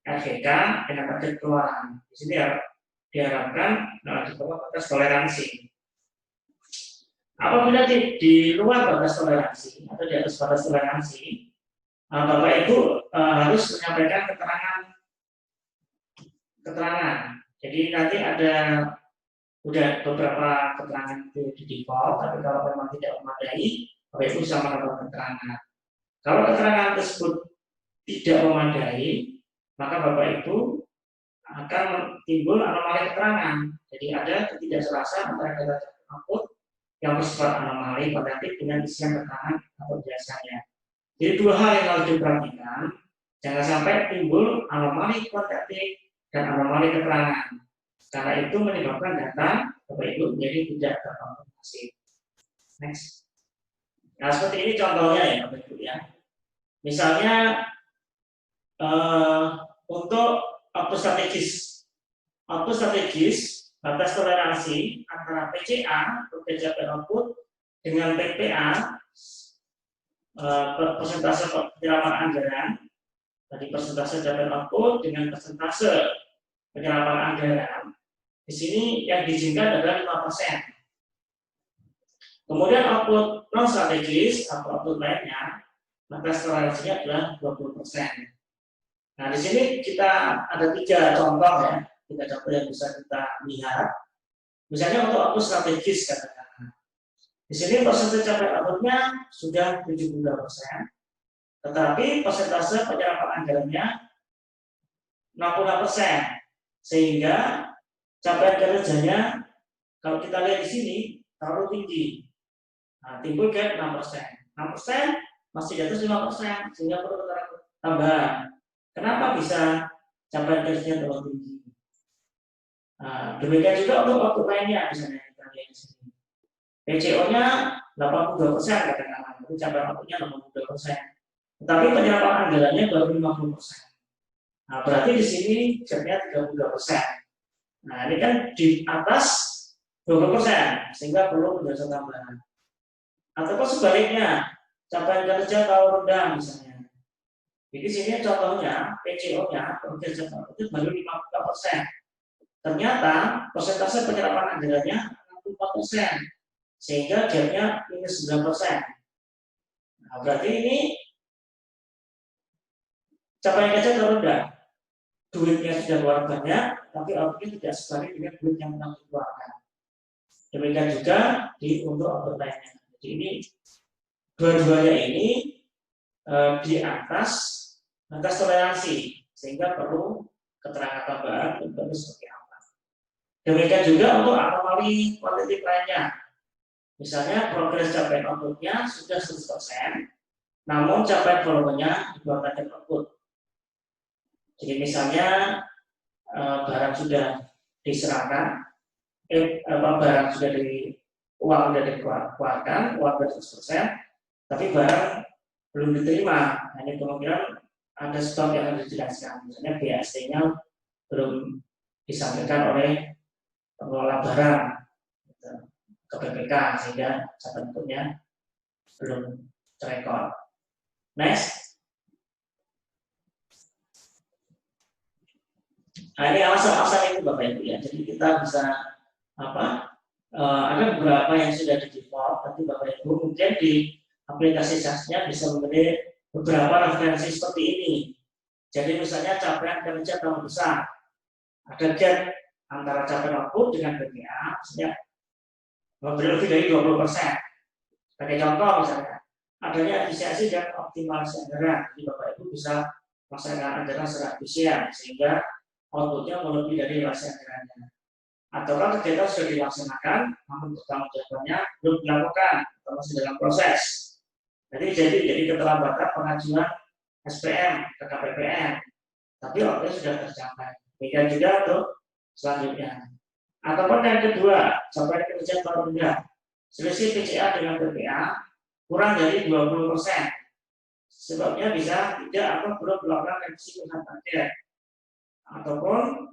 RVK dengan target keluaran. Di sini diharapkan di bawah batas toleransi. Apabila di luar batas toleransi atau di atas batas toleransi, Bapak Ibu harus menyampaikan keterangan. Jadi nanti ada udah beberapa keterangan di default, tapi kalau memang tidak memadai, Bapak Ibu bisa menambah keterangan. Kalau keterangan tersebut tidak memadai, maka Bapak Ibu akan timbul anomali keterangan. Jadi ada ketidakselarasan antara data output yang bersifat anomali kualitatif dengan isian keterangan atau biasanya. Jadi dua hal yang harus diperhatikan, jangan sampai timbul anomali kualitatif dan anomali keterangan. Karena itu menyebabkan data Bapak Ibu menjadi tidak terkonfirmasi. Next. Nah seperti ini contohnya ya Bapak Ibu ya. Misalnya untuk output strategis batas toleransi antara PCA progres output dengan PPA persentase penyerapan anggaran. Tadi persentase capaian output dengan persentase penyerapan anggaran. Di sini yang diizinkan adalah 5%. Kemudian output non strategis atau output lainnya, batas toleransinya adalah 20%. Nah, di sini kita ada 3 contoh ya, 3 contoh yang bisa kita lihat. Misalnya untuk output strategis katakanlah. Di sini persentase capaian outputnya sudah 72%, tetapi persentase penyerapan anggarannya 66%, sehingga capaian kerjanya kalau kita lihat di sini terlalu tinggi. Nah, timbul gap 6%. 6% masih di atas 5%, sehingga perlu tambahan. Kenapa bisa capaian kerjanya terlalu tinggi? Nah, demikian juga untuk output lainnya, misalnya kita lihat di sini. PCO-nya 82% katakanlah, itu capaian outputnya 82%. Tetapi penyerapan anggarannya baru 50%. Nah, berarti di sini gapnya 32%. Nah, ini kan di atas 20%, sehingga perlu penjelasan tambahan. Ataupun sebaliknya, capaian kerja terlalu rendah misalnya. Jadi sini contohnya PCO-nya progres itu baru 54%. Ternyata persentase penyerapan anggarannya 64%, sehingga gapnya minus 9%. Nah, berarti ini capaian kerja terendah. Duitnya sudah keluar banyak, tapi outputnya tidak sebanding dengan duit yang pernah dikeluarkan. Demikian juga untuk output lainnya. Jadi ini dua-duanya ini di atas batas toleransi, sehingga perlu keterangan tambahan untuk seperti apa. Demikian juga untuk anomali kualitatif lainnya. Misalnya progres capaian outputnya sudah 100%, namun capaian volumenya di bawah target output. Jadi misalnya barang sudah diserahkan, barang sudah uang sudah dikeluarkan, uang sudah 100%, tapi barang belum diterima. Nah, ini kemungkinan ada stok yang harus dijelaskan. Misalnya BST-nya belum disampaikan oleh pengelola barang ke BPK, sehingga capaian outputnya belum terekor. Next. Nah, ini alasan-alasan itu Bapak Ibu ya. Jadi kita bisa ada beberapa yang sudah di default, tapi Bapak Ibu kemudian di aplikasi SaaS-nya bisa memilih beberapa referensi seperti ini. Jadi misalnya capaian kerja terlalu besar, ada gap antara capaian output dengan PPA, misalnya lebih dari 20%. Sebagai contoh misalnya, adanya efisiensi dan optimalisasi anggaran. Jadi Bapak Ibu bisa melaksanakan anggaran secara efisien, sehingga outputnya melebihi dari hasil anggarannya. Atau kegiatan sudah dilaksanakan, namun pertanggungjawabannya belum dilakukan atau masih dalam proses. Jadi keterlambatan pengajuan SPM ke KPPN, tapi outputnya sudah tercapai. Demikian juga untuk selanjutnya. Ataupun yang kedua, capaian kerja terendah. Selisih PCA dengan PPA kurang dari 20%. Sebabnya bisa tidak atau belum melakukan revisi usaha target. Ataupun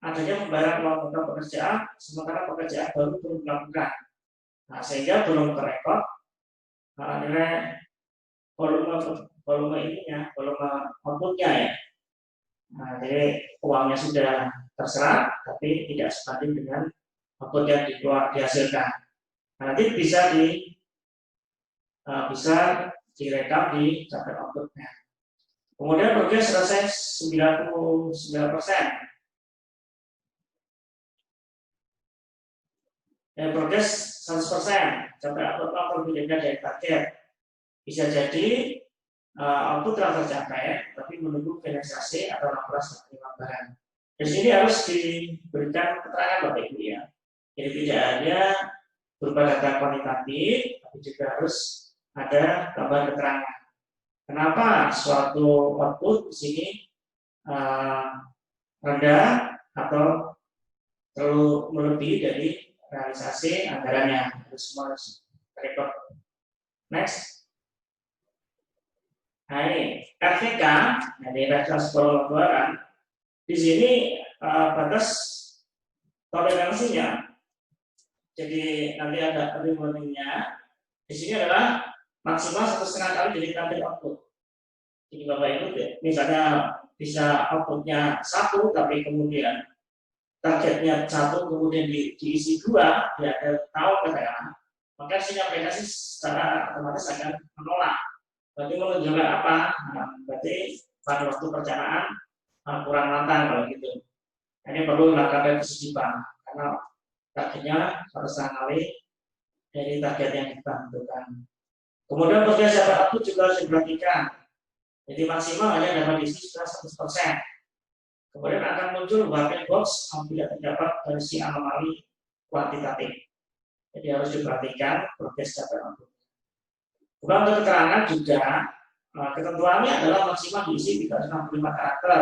adanya pembayaran uang muka pekerjaan sementara pekerjaan baru belum dilakukan. Nah, sehingga belum terekod nilai volume ininya, volume outputnya ya. Nah, jadi uangnya sudah terserap, tapi tidak sebanding dengan output yang dihasilkan. Nah, nanti bisa direkam di capaian outputnya. Kemudian progres selesai 99%. Progres 100%, capaian output berbeda dari target. Bisa jadi output telah tercapai, tapi menunggu finalisasi atau laporan penerimaan barang. Di sini harus diberikan keterangan Bapak Ibu ya. Jadi tidak hanya berupa data kuantitatif, tapi juga harus ada tambahan keterangan. Kenapa suatu output di sini rendah atau terlalu melebihi dari realisasi anggarannya? Itu semua harus record. Next. Nah ini RTK, jadi realisasi pengeluaran. Di sini batas toleransinya. Jadi nanti ada early warning-nya. Di sini adalah maksimal 1,5 kali dari target output. Jadi Bapak Ibu, misalnya bisa outputnya 1, tapi kemudian targetnya 1, kemudian diisi 2, ya tahu katakan, maka sinyal aplikasi secara otomatis akan menolak. Berarti menunjukkan apa? Nah, berarti pada waktu perencanaan kurang matang kalau gitu. Ini perlu dilakukan revisi juga, karena targetnya 1,5 kali dari target yang kita tentukan. Kemudian proses capaian output juga harus diperhatikan. Jadi maksimal hanya dapat diisi 100%. Kemudian akan muncul warning box apabila terdapat versi anomali kuantitatif. Jadi harus diperhatikan proses capaian output. Kemudian untuk keterangan juga ketentuannya adalah maksimal diisi 365 karakter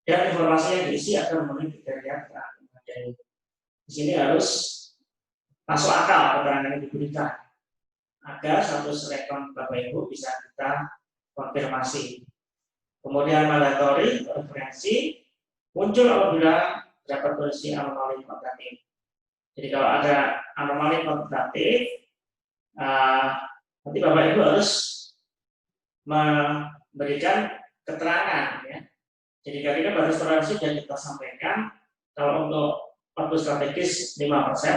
dan informasi yang diisi akan memenuhi kriteria keterangan memadai. Di sini harus masuk akal keterangan yang diberikan agar status rekon Bapak Ibu bisa kita konfirmasi. Kemudian mandatory referensi muncul apabila dapat kondisi anomali kuantitatif. Jadi kalau ada anomali kuantitatif, nanti Bapak Ibu harus memberikan keterangan ya. Jadi kali ini batas toleransi sudah kita sampaikan. Kalau untuk output strategis 5%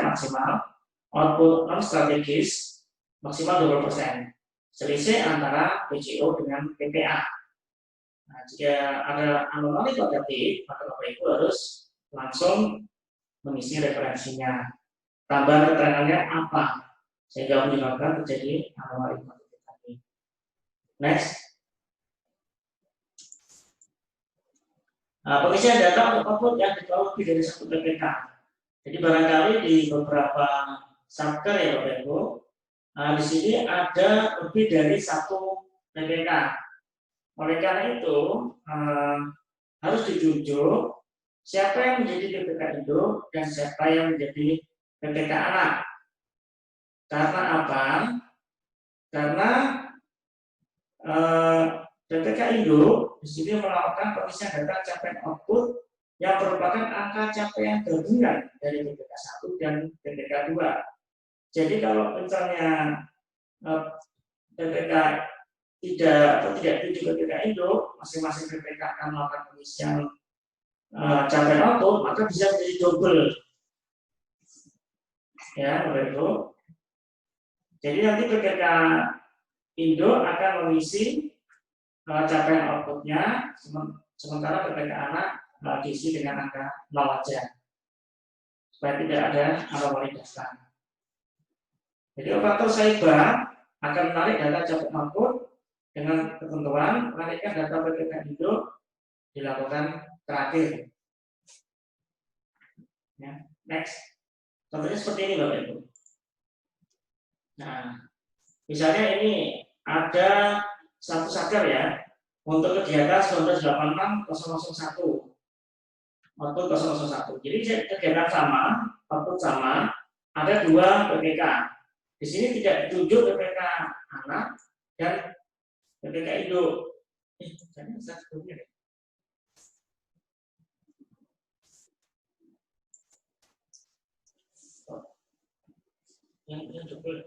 maksimal, output non strategis maksimal 20%. Selisih antara PCO dengan PPA. Nah, jika ada anomali kuantitatif, maka Bapak Ibu harus langsung mengisi referensinya. Tambahan keterangannya apa? Sehingga menyebabkan terjadi anomali kuantitatif tadi. Next. Pengisian data untuk output yang dibawa lebih dari 1 PPK. Jadi barangkali di beberapa satker ya Bapak Ibu, di sini ada lebih dari 1 PPK. Oleh karena itu harus dijunjung siapa yang menjadi PPK induk dan siapa yang menjadi PPK anak. Karena apa? Karena PPK induk di sini melakukan pengisian data capaian output yang merupakan angka capaian gabungan dari PPK 1 dan PPK 2. Jadi kalau misalnya PPK tidak tujuh PPK induk, masing-masing PPK akan melakukan pengisian capaian output, maka bisa menjadi double. Ya, Bapak Ibu. Jadi nanti PPK induk akan mengisi capaian outputnya, sementara PPK anak diisi dengan angka 0 aja, supaya tidak ada anomali data. Jadi operator cyber akan menarik data capaian output dengan ketentuan menarikkan data PPK induk dilakukan terakhir. Ya, next. Contohnya seperti ini Bapak Ibu. Nah, misalnya ini ada satu satker ya untuk kegiatan 1986-001. output 001. Jadi kegiatan sama, output sama, ada 2 PPK. Di sini tidak ditunjuk PPK anak dan PPK induk. Jangan saya sebutnya deh. Yang double.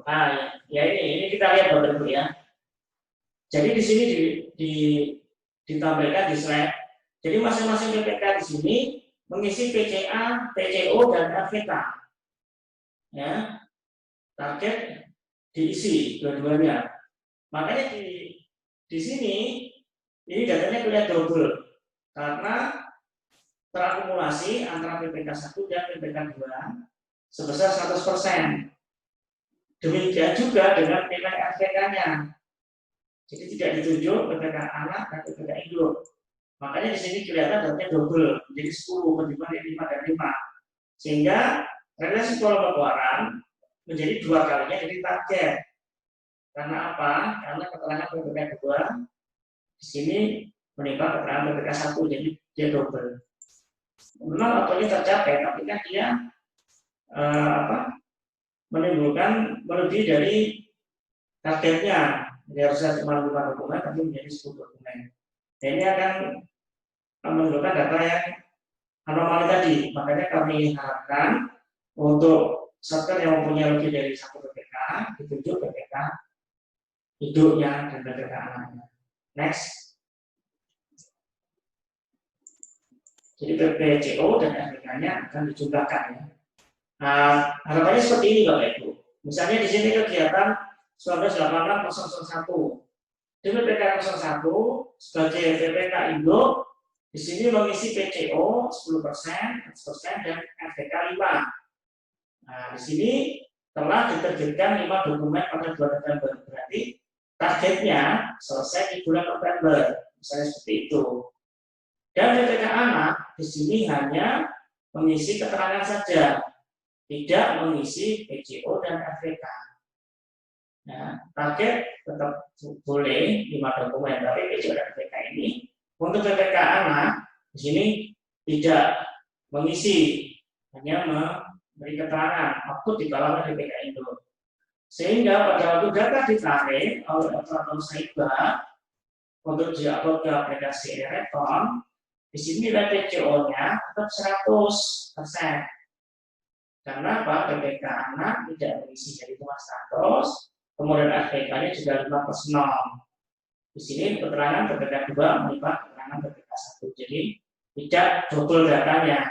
Nah, ya ini kita lihat Bapak Ibu ya. Jadi di sini ditampilkan di slide. Jadi masing-masing PPK di sini mengisi PCA, PCO dan RVK. Ya, target diisi dua-duanya. Makanya di sini ini datanya kelihatan double karena terakumulasi antara PPK 1 dan PPK 2 sebesar 100%. Demikian juga dengan nilai RVK-nya. Jadi tidak ditunjuk PPK anak dan PPK induk. Makanya di sini kelihatan datanya double, menjadi 10 ketimbang 5 dan 5. Sehingga relasi pola pengeluaran menjadi 2 kalinya jadi target. Karena apa? Karena keterangan PPK 2 di sini menimpa keterangan PPK 1, jadi dia double. Memang waktunya tercapai, tapi kan dia menimbulkan melebihi dari targetnya. Jadi harusnya cuma 5 dokumen, tapi menjadi 10 dokumen. Dan ini akan menimbulkan data yang anomali tadi. Makanya kami harapkan untuk satker yang mempunyai lebih dari 1 PPK, ditunjuk PPK induknya dan PPK anaknya. Next. Jadi PPCO dan RPK-nya akan dijumlahkan ya. Nah, harapannya seperti ini Bapak Ibu. Misalnya di sini kegiatan 1986-001. Di PPK 01 sebagai PPK induk di sini mengisi PCO 10%, 100% dan RVK 5. Nah, di sini telah diterbitkan 5 dokumen pada 2 November. Berarti targetnya selesai di bulan November. Misalnya seperti itu. Dan PPK anak di sini hanya mengisi keterangan saja, tidak mengisi PCO dan RVK. Nah, target tetap boleh 5 dokumen, tapi PCO dan RVK ini untuk PPK anak di sini tidak mengisi, hanya memberi keterangan output di bawah PPK induk. Sehingga pada waktu data ditarik oleh operator cyber untuk diupload ke aplikasi Ereton, di sini nilai PCO-nya tetap 100%. Karena apa? PPK anak tidak mengisi jadi cuma 100, kemudian RVK-nya juga 5/0. Di sini keterangan PPK 2 melipat keterangan PPK 1. Jadi tidak double datanya.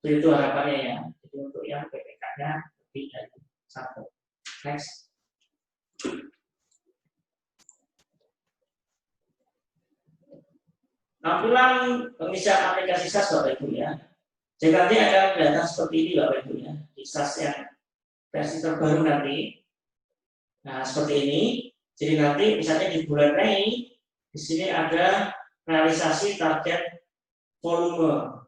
Itu harapannya ya. Jadi untuk yang PPK-nya lebih dari 1. Next. Tampilan pengisian aplikasi SAS Bapak Ibu ya. Jadi nanti akan kelihatan seperti ini Bapak Ibu ya. Di SAS yang versi terbaru nanti. Nah seperti ini. Jadi nanti misalnya di bulan Mei di sini ada realisasi target volume.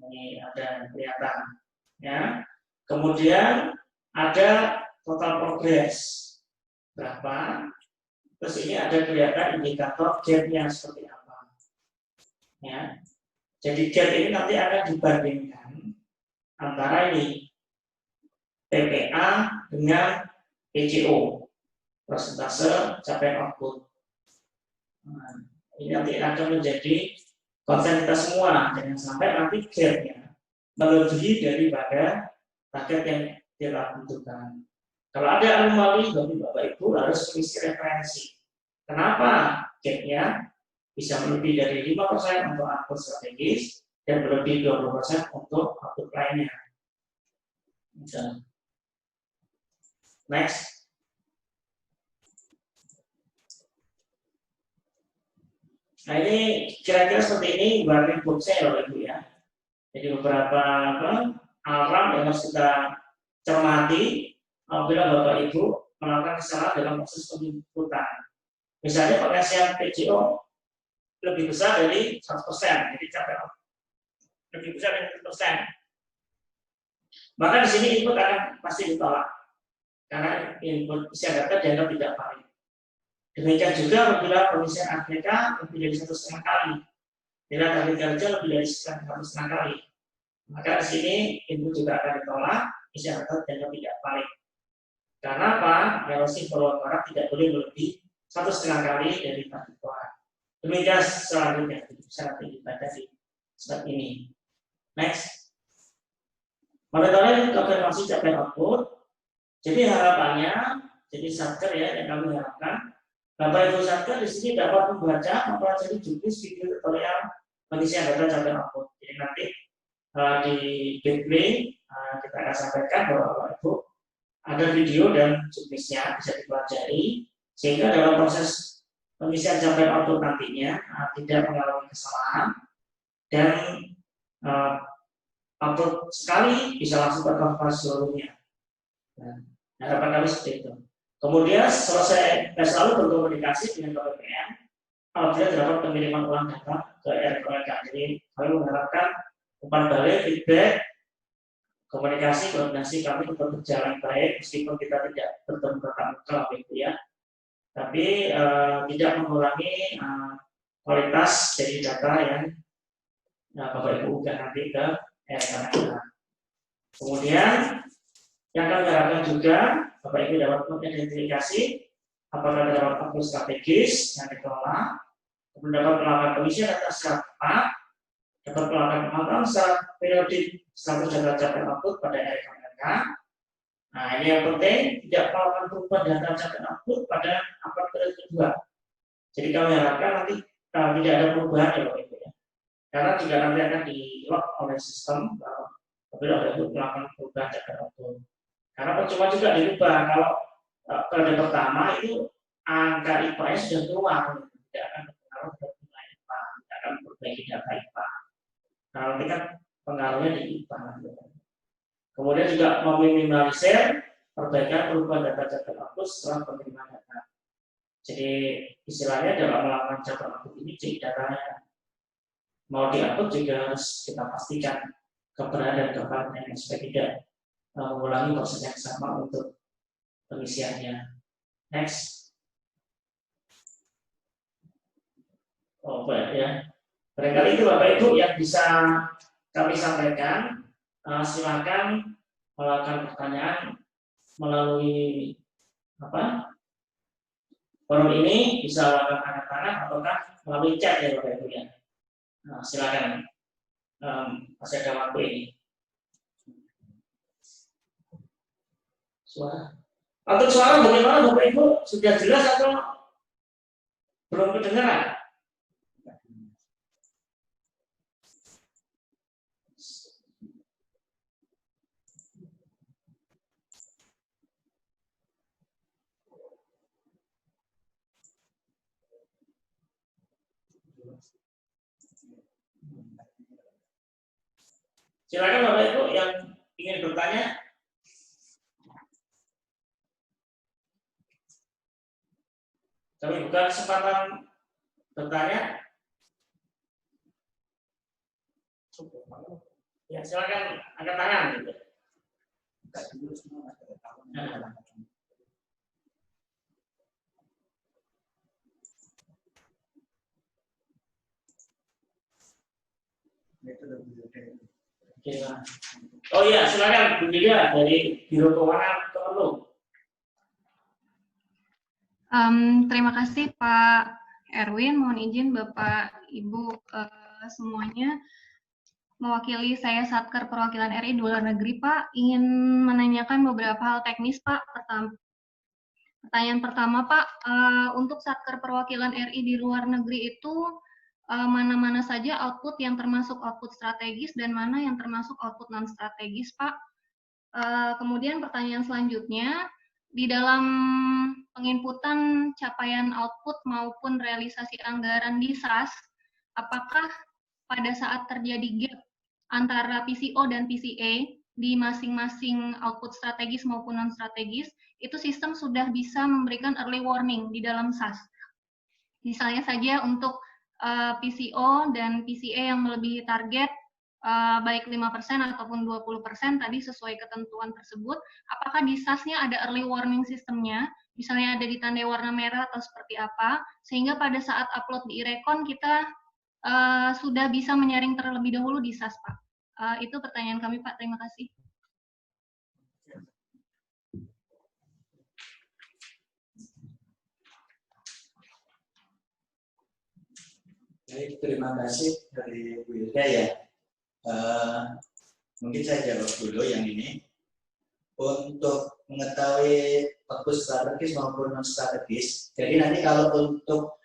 Ini ada kelihatan ya. Kemudian ada total progress berapa. Terus ini ada kelihatan indikator gap-nya seperti apa. Ya. Jadi gap ini nanti akan dibandingkan antara ini PPA dengan PCO, persentase capaian output. Nah, ini nanti akan menjadi konsen kita semua, jangan sampai nanti gap-nya melebihi daripada target yang kita butuhkan. Kalau ada anomali, Bapak Ibu harus mengisi referensi. Kenapa gap-nya bisa melebihi dari 5% untuk output strategis dan melebihi 20% untuk output lainnya. Next. Nah ini kira-kira seperti ini warning box-nya ya Bapak Ibu ya. Jadi beberapa alarm yang harus kita cermati apabila Bapak Ibu melakukan kesalahan dalam proses penginputan. Misalnya pengisian PCO lebih besar dari 100%, jadi capaian lebih besar dari 100%. Maka di sini input akan pasti ditolak karena input isian data dianggap tidak valid. Demikian juga apabila pengisian APK lebih dari 1,5 kali, bila target kerja lebih dari 1,5 kali. Maka di sini input juga akan ditolak, isi atau tidak valid. Karena apa? Erosi peluang orang tidak boleh melebihi 1,5 kali dari target Tuhan. Demikian selanjutnya syarat yang dibaca di slide ini. Next. Monitoring konfirmasi capaian output. Jadi harapannya, jadi satker ya yang kami harapkan, Bapak Ibu satker di sini dapat membaca, mempelajari juknis video tutorial pengisian data capaian output. Jadi nanti di gameplay kita akan sampaikan bahwa Bapak Ibu ada video dan juknisnya bisa dipelajari sehingga dalam proses pengisian capaian output nantinya tidak mengalami kesalahan dan output sekali bisa langsung terkonfirmasi seluruhnya. Harapan kami seperti itu. Kemudian selesai tes lalu berkomunikasi dengan BPPN apabila terdapat pengiriman ulang data ke RKK. Jadi kami mengharapkan umpan balik, feedback, komunikasi, koordinasi kami tetap berjalan baik meskipun kita tidak bertemu tatap muka itu ya. Tapi tidak mengurangi kualitas dari data yang Bapak Ibu unggah nanti ke RKK. Kemudian yang kami harapkan juga Bapak Ibu dapat mengidentifikasi apakah terdapat output strategis yang dikelola, kemudian dapat melakukan pengisian data secara tepat, dapat melakukan pemantauan secara periodik status data capaian output pada RKK. Nah ini yang penting, tidak melakukan perubahan data capaian output pada upload periode kedua. Jadi kami harapkan nanti tidak ada perubahan ya Bapak Ibu ya. Karena jika nanti akan di-lock oleh sistem apabila Bapak Ibu melakukan perubahan capaian output. Karena percuma juga dirubah kalau periode pertama itu angka IPA-nya sudah keluar, tidak akan berpengaruh pada nilai IPA, tidak akan memperbaiki data IPA. Nah, nanti kan pengaruhnya di IPA. Kemudian juga meminimalisir perbaikan perubahan data capaian output setelah penerimaan data. Jadi istilahnya dalam melakukan capaian output ini, cek datanya mau di-upload juga harus kita pastikan keberadaan datanya supaya tidak mengulangi proses yang sama untuk pengisiannya. Next. Oh, baik ya. Barangkali itu Bapak Ibu yang bisa kami sampaikan. Silakan melakukan pertanyaan melalui forum ini, bisa melakukan angkat tangan ataukah melalui chat ya Bapak Ibu ya. Silakan. Masih ada waktu ini. Untuk suara bagaimana Bapak Ibu? Sudah jelas atau belum kedengaran? Silakan Bapak Ibu yang ingin bertanya. Kami buka kesempatan bertanya. Ya, silakan angkat tangan. Gitu. Oh iya, silakan Bu Liga dari Biro Keuangan Kemenlu. Terima kasih Pak Erwin, mohon izin Bapak Ibu semuanya. Mewakili saya Satker Perwakilan RI di luar negeri Pak, ingin menanyakan beberapa hal teknis Pak. Pertanyaan pertama Pak, untuk Satker Perwakilan RI di luar negeri itu mana-mana saja output yang termasuk output strategis dan mana yang termasuk output non strategis Pak. Kemudian pertanyaan selanjutnya, di dalam penginputan capaian output maupun realisasi anggaran di SAS, apakah pada saat terjadi gap antara PCO dan PCA di masing-masing output strategis maupun non-strategis, itu sistem sudah bisa memberikan early warning di dalam SAS. Misalnya saja untuk PCO dan PCA yang melebihi target, baik 5% ataupun 20% tadi sesuai ketentuan tersebut, apakah di SAS-nya ada early warning sistemnya, misalnya ada ditandai warna merah atau seperti apa, sehingga pada saat upload di Irecon kita sudah bisa menyaring terlebih dahulu di SAS, Pak? Itu pertanyaan kami, Pak. Terima kasih. Baik, terima kasih dari Bu Hilda ya. Mungkin saya jawab dulu yang ini. Untuk mengetahui fokus strategis maupun non strategis, jadi nanti kalau untuk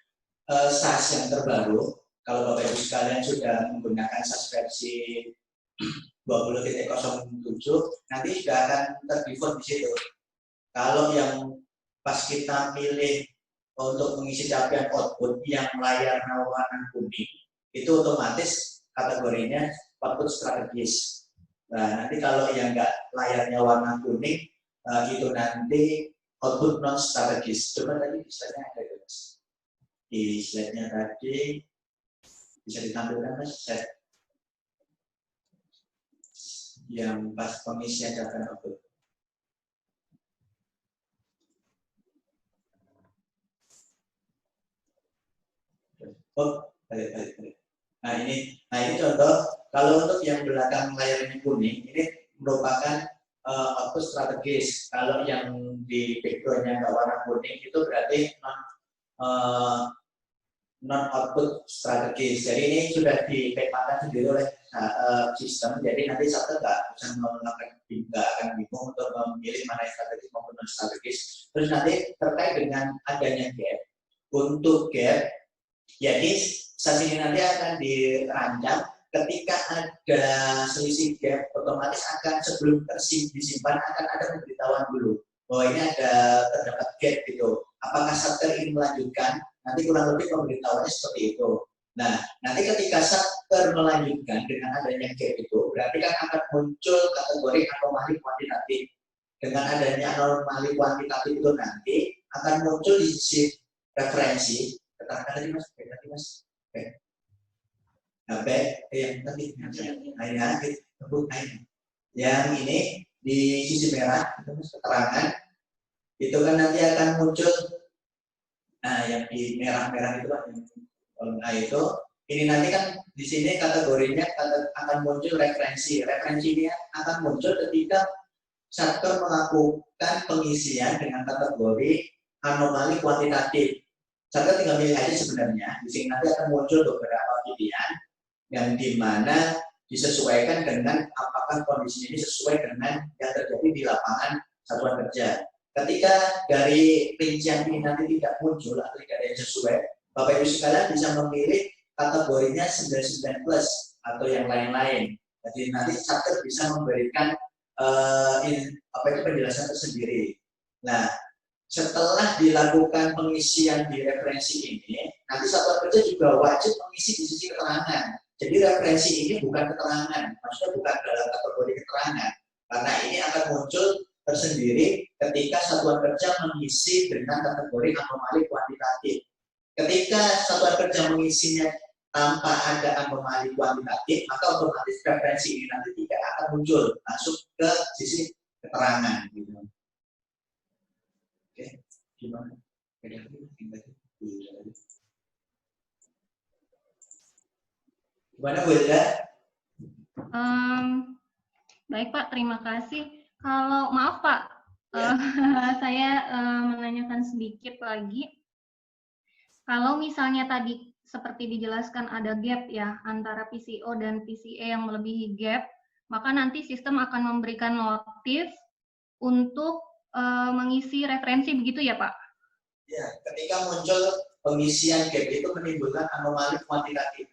SAS yang terbaru, kalau Bapak Ibu sekalian sudah menggunakan SAS versi 20.07, nanti sudah akan terdefault di situ. Kalau yang pas kita pilih untuk mengisi capaian output yang layarnya warna kuning, itu otomatis kategorinya output strategis. Nah, nanti kalau yang enggak layarnya warna kuning, itu nanti output non strategis. Coba tadi slide-nya ada guys. Di slide-nya tadi bisa ditampilkan mas, set yang pas pengisian capaian output. Oh, balik. Nah ini contoh. Kalau untuk yang belakang layar ini kuning, ini merupakan output strategis. Kalau yang di backgroundnya nggak warna kuning, itu berarti non output strategis. Jadi ini sudah dipetakan sendiri oleh sistem. Jadi nanti satu nggak akan bingung untuk memilih mana yang strategis maupun non strategis. Terus nanti terkait dengan adanya gap. Untuk gap, jadi saat ini nanti akan dirancang ketika ada selisih gap, otomatis akan sebelum disimpan akan ada pemberitahuan dulu bahwa ini ada terdapat gap gitu. Apakah Satker ingin melanjutkan? Nanti kurang lebih pemberitahuannya seperti itu. Nah, nanti ketika Satker melanjutkan dengan adanya gap itu, berarti kan akan muncul kategori anomali kuantitatif. Dengan adanya anomali kuantitatif itu nanti akan muncul di sisi referensi. Katakan tadi mas, yang tadi, yang ini di sisi merah itu keterangan itu kan nanti akan muncul, nah yang di merah-merah itu kan, itu ini nanti kan di sini kategorinya akan muncul referensi ini akan muncul ketika Satker melakukan pengisian dengan kategori anomali kuantitatif. Satker tinggal pilih aja sebenarnya. Di sini nanti akan muncul beberapa pilihan yang dimana disesuaikan dengan apakah kondisi ini sesuai dengan yang terjadi di lapangan satuan kerja. Ketika dari rincian ini nanti tidak muncul atau tidak ada yang sesuai, Bapak Ibu sekalian bisa memilih kategorinya 99 plus atau yang lain-lain. Jadi nanti Satker bisa memberikan penjelasan tersendiri. Nah, setelah dilakukan pengisian di referensi ini, nanti satuan kerja juga wajib mengisi di sisi keterangan. Jadi referensi ini bukan keterangan, maksudnya bukan dalam kategori keterangan, karena ini akan muncul tersendiri ketika satuan kerja mengisi dengan kategori anomali kuantitatif. Ketika satuan kerja mengisinya tanpa ada anomali kuantitatif, maka otomatis referensi ini nanti tidak akan muncul, masuk ke sisi keterangan. Gitu. Oke, gimana? Gimana Bu Hilda? Baik Pak, terima kasih. Kalau maaf Pak, saya menanyakan sedikit lagi. Kalau misalnya tadi seperti dijelaskan ada gap ya antara PCO dan PCA yang melebihi gap, maka nanti sistem akan memberikan notif untuk mengisi referensi begitu ya Pak? Ya, ketika muncul pengisian gap itu menimbulkan anomali kuantitatif.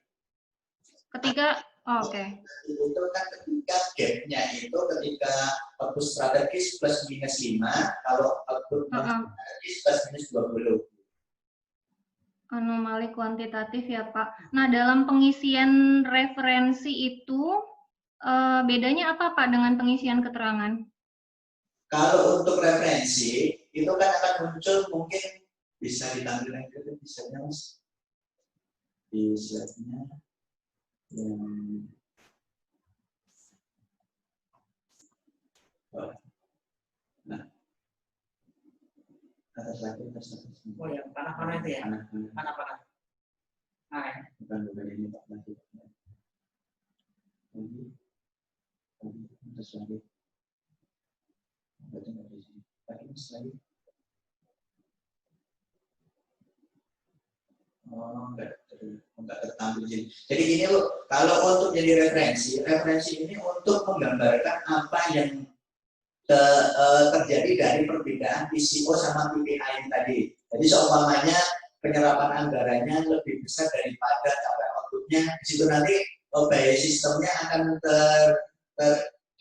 Ketika, oke. Itu kan ketika gapnya itu ketika output strategis plus minus 5, kalau output strategis plus minus 20. Anomali kuantitatif ya Pak. Nah dalam pengisian referensi itu bedanya apa Pak dengan pengisian keterangan? Kalau untuk referensi itu kan akan muncul, mungkin bisa ditampilkan itu bisa mas di slide-nya yang nah atas lagi atas. Oh ya, panah-panah itu ya? Panah-panah. Bukan ini Pak. Terus lagi. Lagi. Oh, enggak tertampil jadi. Jadi gini loh, kalau untuk jadi referensi ini untuk menggambarkan apa yang terjadi dari perbedaan PCO sama PPI tadi. Jadi seumpamanya penyerapan anggarannya lebih besar daripada capaian outputnya, di situ nanti biaya sistemnya akan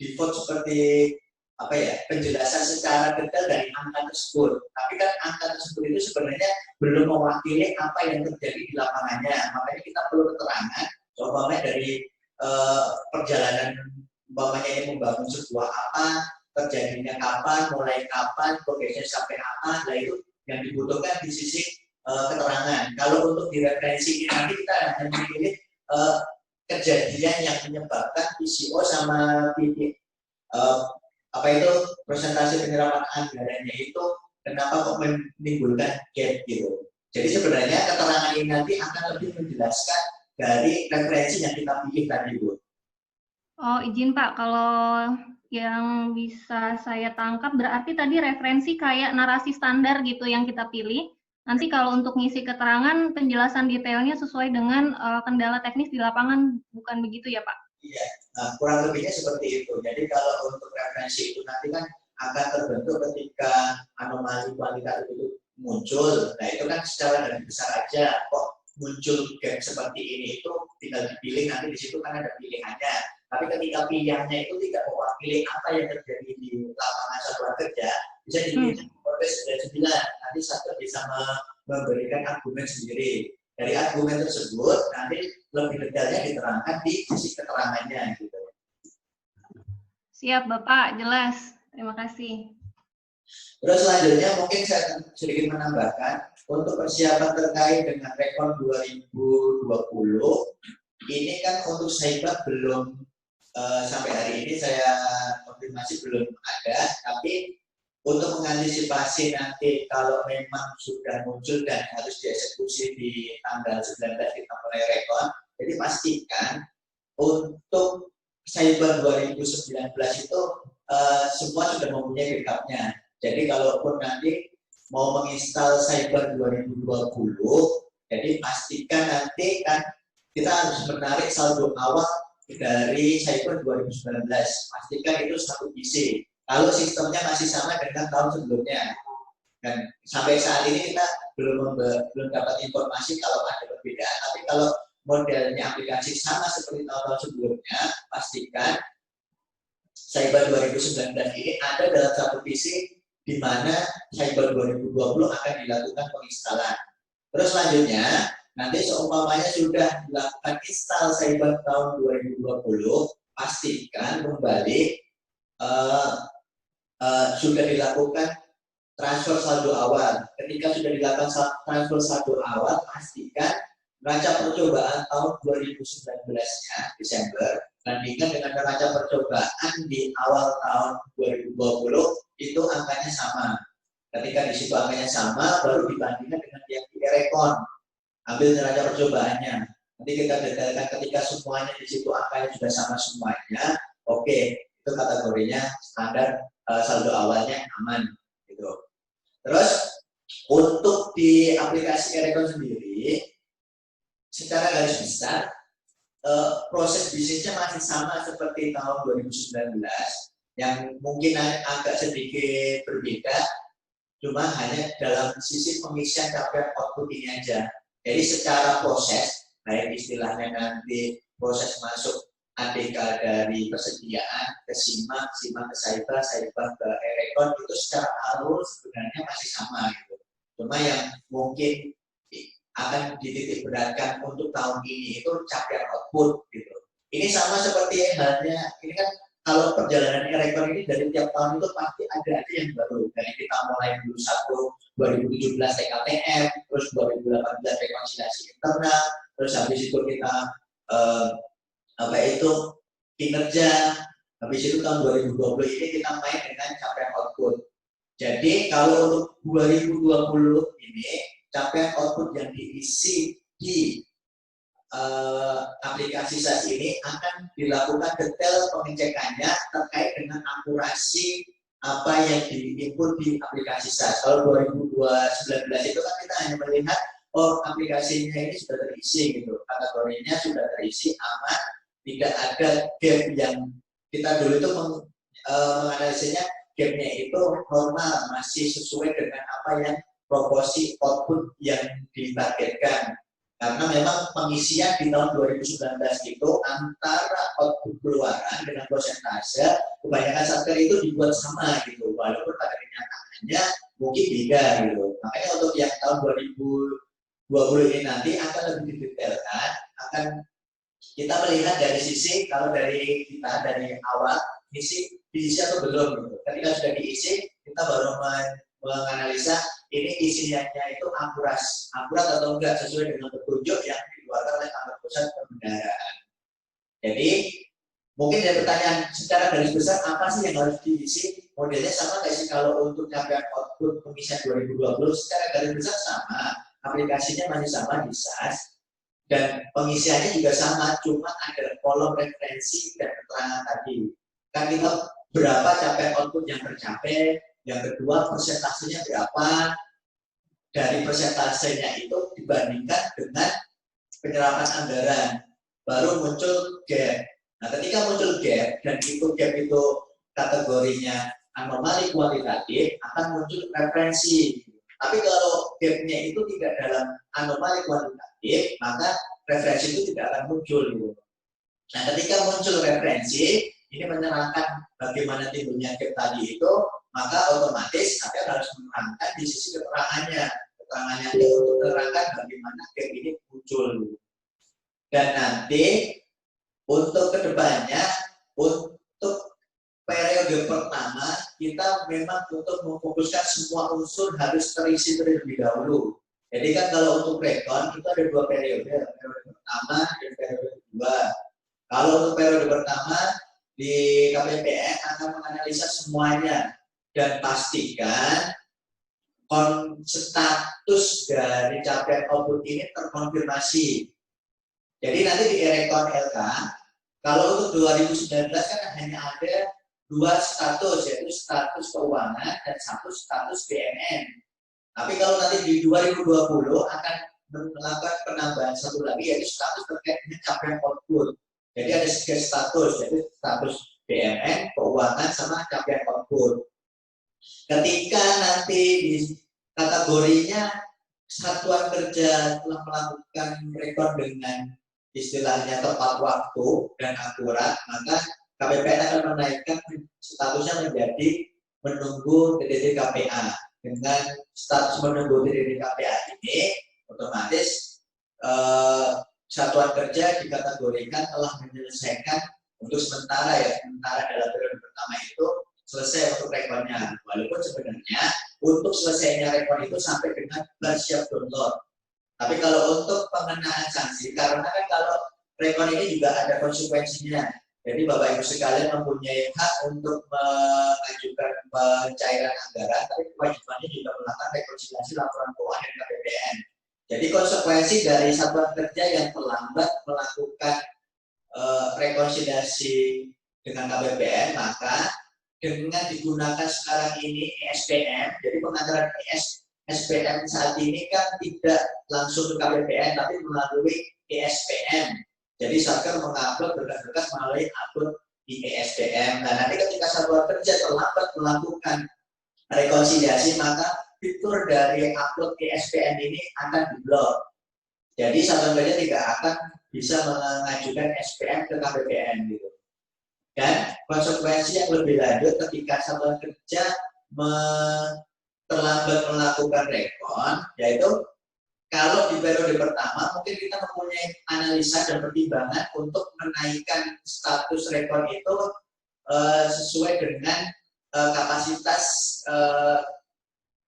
default seperti apa ya, penjelasan secara detail dari angka tersebut. Tapi kan angka tersebut itu sebenarnya belum mewakili apa yang terjadi di lapangannya. Makanya kita perlu keterangan, umpamanya dari perjalanan umpamanya ini membangun sebuah apa, terjadinya kapan, mulai kapan, progresnya sampai apa. Nah itu yang dibutuhkan di sisi keterangan. Kalau untuk di referensi ini nanti kita hanya memilih kejadian yang menyebabkan PCO sama PP apa itu presentasi penyerapan anggarannya itu kenapa kok menimbulkan gap gitu. Jadi sebenarnya keterangan ini nanti akan lebih menjelaskan dari referensi yang kita pilih tadi Bu. Oh izin Pak, kalau yang bisa saya tangkap berarti tadi referensi kayak narasi standar gitu yang kita pilih. Nanti kalau untuk ngisi keterangan penjelasan detailnya sesuai dengan kendala teknis di lapangan, bukan begitu ya Pak? Iya, nah, kurang lebihnya seperti itu. Jadi kalau untuk referensi itu nanti kan akan terbentuk ketika anomali kualitatif itu muncul. Nah itu kan secara garis besar aja kok muncul gap seperti ini itu tinggal dipilih, nanti di situ kan ada pilihannya. Tapi ketika pilihannya itu tidak mewakili apa yang terjadi di lapangan satuan kerja, bisa dipilih sudah 9. Nanti satu bisa memberikan argumen sendiri. Dari argumen tersebut nanti lebih detailnya diterangkan di sisi keterangannya gitu. Siap Bapak, jelas. Terima kasih. Terus selanjutnya mungkin saya sedikit menambahkan untuk persiapan terkait dengan rekon 2020 ini kan untuk Saibat belum sampai hari ini saya konfirmasi belum ada, tapi untuk mengantisipasi nanti kalau memang sudah muncul dan harus dieksekusi di tanggal 19 kita mulai rekon, jadi pastikan untuk Cyber 2019 itu semua sudah mempunyai backupnya. Jadi kalaupun nanti mau menginstal Cyber 2020, jadi pastikan nanti kan kita harus menarik saldo awal dari Cyber 2019. Pastikan itu satu PC. Kalau sistemnya masih sama dengan tahun sebelumnya, dan sampai saat ini kita belum dapat informasi kalau ada perbedaan. Tapi kalau modelnya aplikasi sama seperti tahun-tahun sebelumnya, pastikan Cyber 2019 ini ada dalam satu PC di mana Cyber 2020 akan dilakukan penginstalan. Terus selanjutnya, nanti seumpamanya sudah dilakukan install Cyber tahun 2020, pastikan kembali sudah dilakukan transfer saldo awal. Ketika sudah dilakukan transfer saldo awal, pastikan neraca percobaan tahun 2019-nya Desember bandingkan dengan neraca percobaan di awal tahun 2020 itu angkanya sama. Ketika di situ angkanya sama, baru dibandingkan dengan yang di rekon. Ambil neraca percobaannya. Nanti kita detailkan ketika semuanya di situ angkanya sudah sama semuanya. Oke, itu kategorinya standar, saldo awalnya aman gitu. Terus untuk di aplikasi Erekon sendiri secara garis besar proses bisnisnya masih sama seperti tahun 2019, yang mungkin agak sedikit berbeda, cuma hanya dalam sisi pengisian capaian output ini aja. Jadi secara proses, baik istilahnya nanti proses masuk ADK dari persediaan ke SIMA, SIMA ke Cyber, Cyber ke Erekon, itu secara alur sebenarnya masih sama gitu. Cuma yang mungkin akan dititik beratkan untuk tahun ini itu capaian output gitu. Ini sama seperti halnya, ini kan kalau perjalanan Erekon ini dari tiap tahun itu pasti ada yang baru. Dari kita mulai dulu 2017 TKTM, terus 2018 rekonsiliasi internal, terus habis itu kita kinerja, habis itu tahun 2020 ini kita main dengan capaian output. Jadi kalau untuk 2020 ini capaian output yang diisi di aplikasi SAS ini akan dilakukan detail pengecekannya terkait dengan akurasi apa yang diinput di aplikasi SAS. Kalau 2019 itu kan kita hanya melihat oh aplikasinya ini sudah terisi gitu, kategorinya sudah terisi aman, tidak ada gap yang kita dulu itu menganalisanya gapnya itu normal, masih sesuai dengan apa yang proporsi output yang ditargetkan. Karena memang pengisian di tahun 2019 itu antara output keluaran dengan persentase kebanyakan satker itu dibuat sama gitu, walaupun pada kenyataannya mungkin beda gitu. Makanya untuk yang tahun 2020 ini nanti akan lebih didetailkan, akan kita melihat dari sisi kalau dari kita dari awal diisi atau belum gitu. Ketika sudah diisi, kita baru menganalisa ini isiannya itu akurat atau enggak sesuai dengan petunjuk yang dikeluarkan oleh kantor pusat perbendaharaan. Jadi mungkin ada pertanyaan secara garis besar apa sih yang harus diisi? Modelnya sama nggak sih kalau untuk capaian output pengisian 2020? Secara garis besar sama, aplikasinya masih sama di SAS dan pengisiannya juga sama, cuma ada kolom referensi dan keterangan tadi. Kan kita berapa capaian output yang tercapai. Yang kedua, persentasenya berapa, dari persentasenya itu dibandingkan dengan penyerapan anggaran, baru muncul gap. Nah, ketika muncul gap, dan itu gap itu kategorinya anomali kuantitatif, akan muncul referensi. Tapi kalau gapnya itu tidak dalam anomali kuantitatif, maka referensi itu tidak akan muncul. Nah, ketika muncul referensi, ini menerangkan bagaimana timbulnya gap tadi itu, maka otomatis Satker harus menerangkan di sisi keterangannya itu untuk menerangkan bagaimana gap ini muncul. Dan nanti untuk kedepannya, untuk periode pertama kita memang untuk memfokuskan semua unsur harus terisi terlebih dahulu. Jadi kan kalau untuk rekon itu ada dua periode pertama dan periode kedua. Kalau untuk periode pertama di KPPN akan menganalisa semuanya dan pastikan status dari capaian output ini terkonfirmasi. Jadi nanti di Rekon LK, kalau untuk 2019 kan hanya ada dua status, yaitu status keuangan dan satu status BNN. Tapi kalau nanti di 2020 akan melakukan penambahan satu lagi, yaitu status terkait dengan capaian output. Jadi ada tiga status, yaitu status BNN, keuangan, sama capaian output. Ketika nanti di kategorinya satuan kerja telah melakukan rekon dengan istilahnya tepat waktu dan akurat, maka KPPN akan menaikkan statusnya menjadi menunggu TDD KPA. Dengan status menunggu TDD KPA ini, otomatis satuan kerja dikategorikan telah menyelesaikan untuk sementara dalam periode pertama itu selesai untuk rekonnya. Walaupun sebenarnya untuk selesainya rekon itu sampai dengan siap download. Tapi kalau untuk pengenaan sanksi, karena kan kalau rekon ini juga ada konsekuensinya. Jadi Bapak Ibu sekalian mempunyai hak untuk mengajukan pencairan anggaran, tapi kewajibannya juga melakukan rekonsiliasi laporan keuangan dan KPPN. Jadi konsekuensi dari satuan kerja yang terlambat melakukan rekonsiliasi dengan KPPN, maka dengan digunakan sekarang ini ESPM, jadi pengaturan ESPM saat ini kan tidak langsung ke KPPN, tapi melalui ESPM. Jadi Satker mengupload berkas-berkas melalui akun di ESPM. Nah, nanti ketika satuan kerja terlambat melakukan rekonsiliasi, maka fitur dari upload ESPM ini akan diblok. Jadi satuan kerja tidak akan bisa mengajukan SPM ke KPPN gitu. Dan konsekuensi yang lebih lanjut ketika satuan kerja terlambat melakukan rekon, yaitu kalau di periode pertama mungkin kita mempunyai analisa dan pertimbangan untuk menaikkan status rekon itu sesuai dengan kapasitas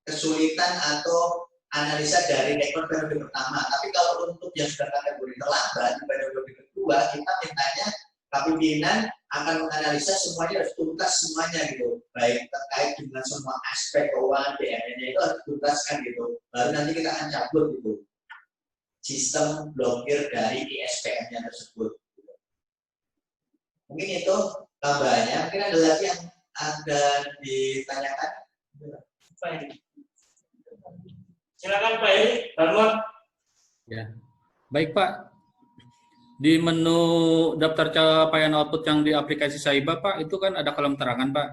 kesulitan atau analisa dari rekon periode pertama. Tapi kalau untuk yang sudah kategori terlambat di periode kedua, kita mintanya pimpinan akan menganalisa semuanya, harus tuntas semuanya gitu, baik terkait dengan semua aspek keuangan BNN-nya itu harus dituntaskan gitu, baru nanti kita akan cabut gitu. sistem blokir dari ISPN-nya tersebut. Mungkin itu tambahannya. Mungkin ada lagi yang Anda ditanyakan. Silakan Pak Eri, Barmon. Ya, baik Pak. Di menu daftar capaian output yang di aplikasi Saiba Pak, itu kan ada kolom terangan Pak.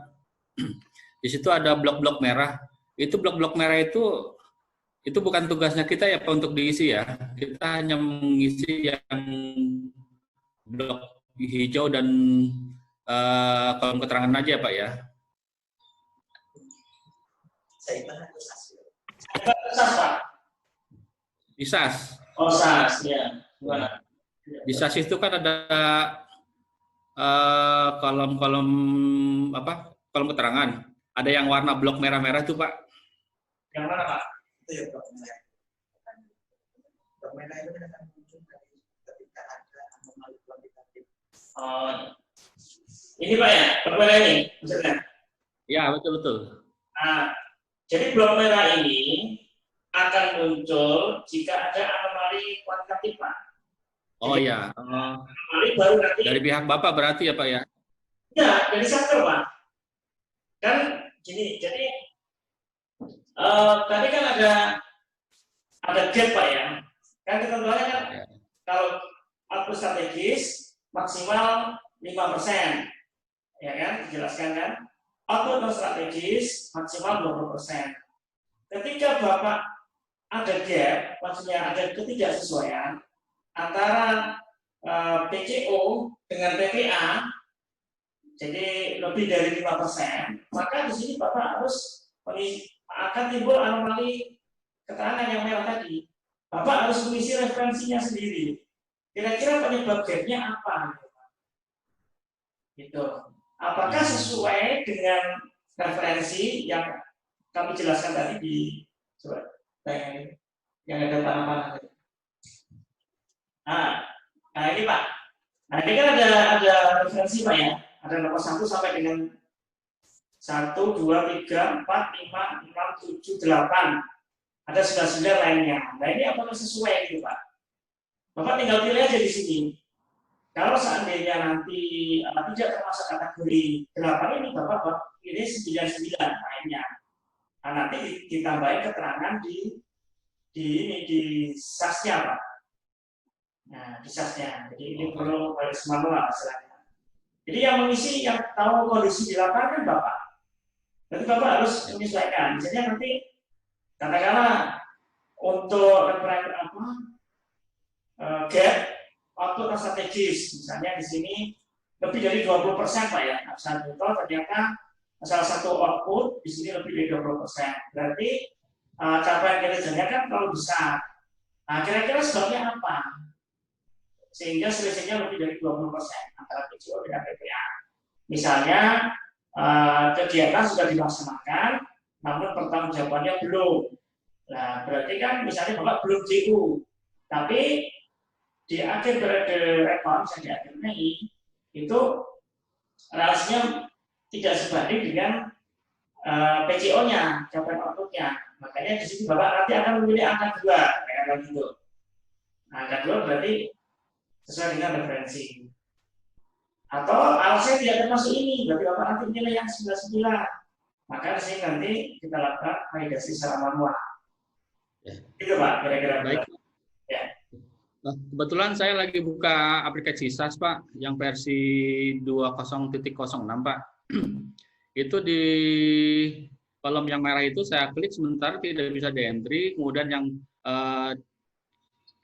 Di situ ada blok-blok merah. Itu blok-blok merah itu bukan tugasnya kita ya Pak untuk diisi ya. Kita hanya mengisi yang blok hijau dan kolom keterangan aja Pak ya. Saiba atau SAS? SAS Pak. Di SAS. Oh SAS, ya. Gimana? Di SAS itu kan ada kolom-kolom kolom keterangan. Ada yang warna blok merah-merah itu Pak. Yang mana Pak? Itu ya blok merah. Blok merah itu akan muncul ketika ada anomali kuantitatif. Oh, ini Pak ya, blok merah ini maksudnya? Ya betul-betul. Nah, jadi blok merah ini akan muncul jika ada anomali kuantitatif Pak. Oh iya. Anomali baru nanti. Dari pihak Bapak berarti ya Pak ya? Ya, dari satker Pak. Kan gini, jadi tadi kan ada gap Pak ya. Kan ketentuannya kan kalau output strategis maksimal 5%. Ya kan, dijelaskan kan? Output non strategis maksimal 20%. Ketika Bapak ada gap, maksudnya ada ketidaksesuaian antara PCO dengan PPA, jadi lebih dari 5%, maka di sini Bapak harus akan timbul anomali keterangan yang merah tadi. Bapak harus mengisi referensinya sendiri. Kira-kira penyebab gapnya apa? Gitu. Apakah sesuai dengan referensi yang kami jelaskan tadi di coba yang ada panah-panah tadi. Nah ini Pak. Nah ini kan ada referensi Pak ya. Ada nomor 1 sampai dengan 1, 2, 3, 4, 5, 6, 7, 8. Ada 99 lainnya. Nah ini apakah sesuai gitu Pak? Bapak tinggal pilih aja di sini. Kalau seandainya nanti tidak termasuk kategori 8 ini, Bapak pilih 99 lainnya. Nah, nanti ditambahin keterangan di SAS-nya Pak. Nah, di SAS-nya. Jadi ini perlu baris manual istilahnya. Jadi yang mengisi, yang tahu kondisi di lapangan kan Bapak. Berarti Bapak harus menyesuaikan. Misalnya nanti katakanlah untuk referensi gap waktu strategis, misalnya di sini lebih dari 20% Pak ya. Saat itu ternyata salah satu output di sini lebih dari 20%. Berarti capaian kinerjanya kan terlalu besar. Nah, kira-kira sebabnya apa? Sehingga selisihnya lebih dari 20% antara PCO dengan PPA. Misalnya kegiatan sudah dilaksanakan, namun pertanggungjawabannya belum. Nah, berarti kan misalnya Bapak belum CU, tapi di akhir periode rekor, misalnya di akhir Mei, itu relasinya tidak sebanding dengan PCO-nya, capaian output-nya. Makanya di sini Bapak nanti akan memilih angka 2, kayak gitu. Nah, angka 2 berarti sesuai dengan referensi. Atau alasannya tidak termasuk ini, berarti Bapak nanti nilai yang 99. Maka di sini nanti kita lakukan validasi secara manual. Ya. Itu Pak, kira-kira. Baik. Ya. Nah, kebetulan saya lagi buka aplikasi SAS Pak, yang versi 20.06 Pak. Itu di kolom yang merah itu saya klik sebentar tidak bisa di-entry, kemudian yang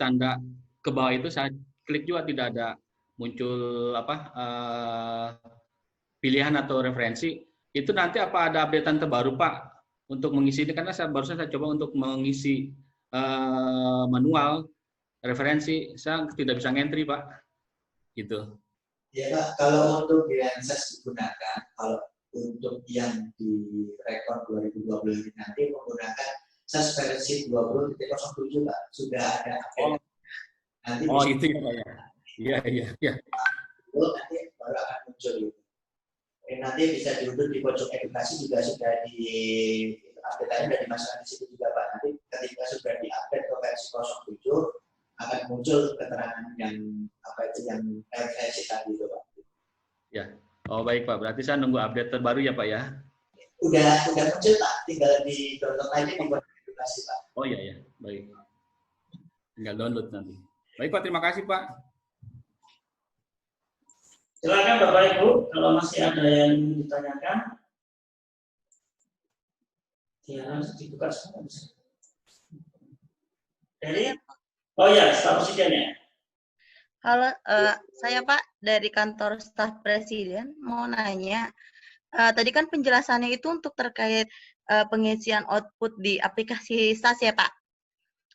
tanda ke bawah itu saya klik juga tidak ada muncul pilihan atau referensi. Itu nanti apa ada updatean terbaru Pak untuk mengisi ini, karena barusan saya coba untuk mengisi manual referensi, saya tidak bisa ngentry Pak, gitu. Ya Pak, kalau untuk yang SAS digunakan, kalau untuk yang di rekor 2020 nanti menggunakan SAS versi 20.07 Pak, sudah ada update. Nanti itu ya Pak ya. Iya. Nanti baru akan muncul itu. Nanti bisa diunduh di pojok edukasi juga sudah di update-nya sudah dimasukkan di situ juga Pak. Nanti ketika sudah di-update ke versi 07, akan muncul keterangan yang yang referensi tadi itu Pak. Ya. Oh baik Pak, berarti saya nunggu update terbaru ya Pak ya. Udah muncul Pak, tinggal di download aja dibuat aplikasi Pak. Oh iya ya, baik. Tinggal download nanti. Baik Pak, terima kasih Pak. Silakan Bapak Ibu, kalau masih ada yang ditanyakan, ya harus dibuka semua. Jadi, oh ya, staf presiden ya. Halo, saya Pak dari kantor staf presiden mau nanya. Tadi kan penjelasannya itu untuk terkait pengisian output di aplikasi SAS ya Pak.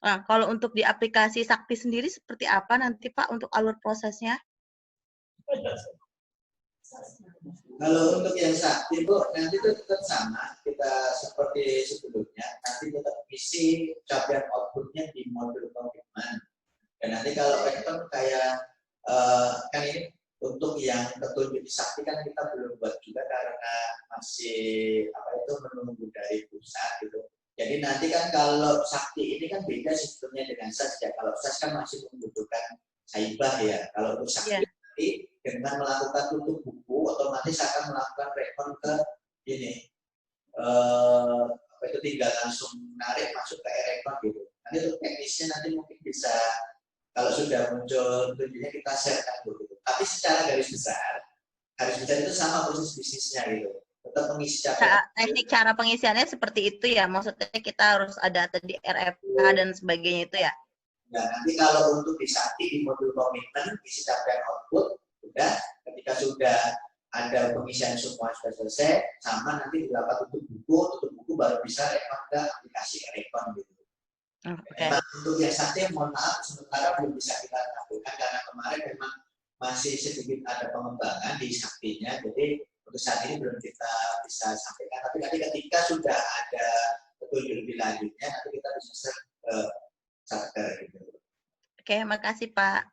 Nah, kalau untuk di aplikasi Sakti sendiri seperti apa nanti Pak untuk alur prosesnya? Kalau untuk yang Sakti Bu, nanti itu tetap sama, kita seperti sebelumnya, nanti tetap isi capaian outputnya di modul komitmen. Dan nanti kalau rekon kayak kan ini untuk yang petunjuk di Sakti kan kita belum buat juga karena masih menunggu dari pusat gitu. Jadi nanti kan kalau Sakti ini kan beda sistemnya dengan SAS ya. Kalau SAS kan masih membutuhkan saibah ya. Kalau untuk Sakti nanti dengan melakukan tutup buku otomatis akan melakukan rekon ke ini tinggal langsung menarik masuk ke rekon gitu. Nanti untuk teknisnya nanti mungkin bisa kalau sudah muncul tujuannya kita sharekan dulu. Tapi secara garis besar itu sama proses bisnisnya gitu. Tetap mengisi capaian. Teknik cara pengisiannya seperti itu ya, maksudnya kita harus ada tadi RFK dan sebagainya itu ya? Nah, nanti kalau untuk di Sakti di modul komitmen isi capaian output, udah ketika sudah ada pengisian semua sudah selesai, sama nanti didapat tutup buku baru bisa rekon ke aplikasi rekon gitu. Okay. Nah, untuk yang Sakti mohon maaf sementara belum bisa kita lakukan karena kemarin memang masih sedikit ada pengembangan di Saktinya, jadi untuk saat ini belum kita bisa sampaikan. Tapi nanti ketika sudah ada petunjuk lebih lanjutnya, nanti kita bisa share ke Satker gitu. Oke, makasih Pak.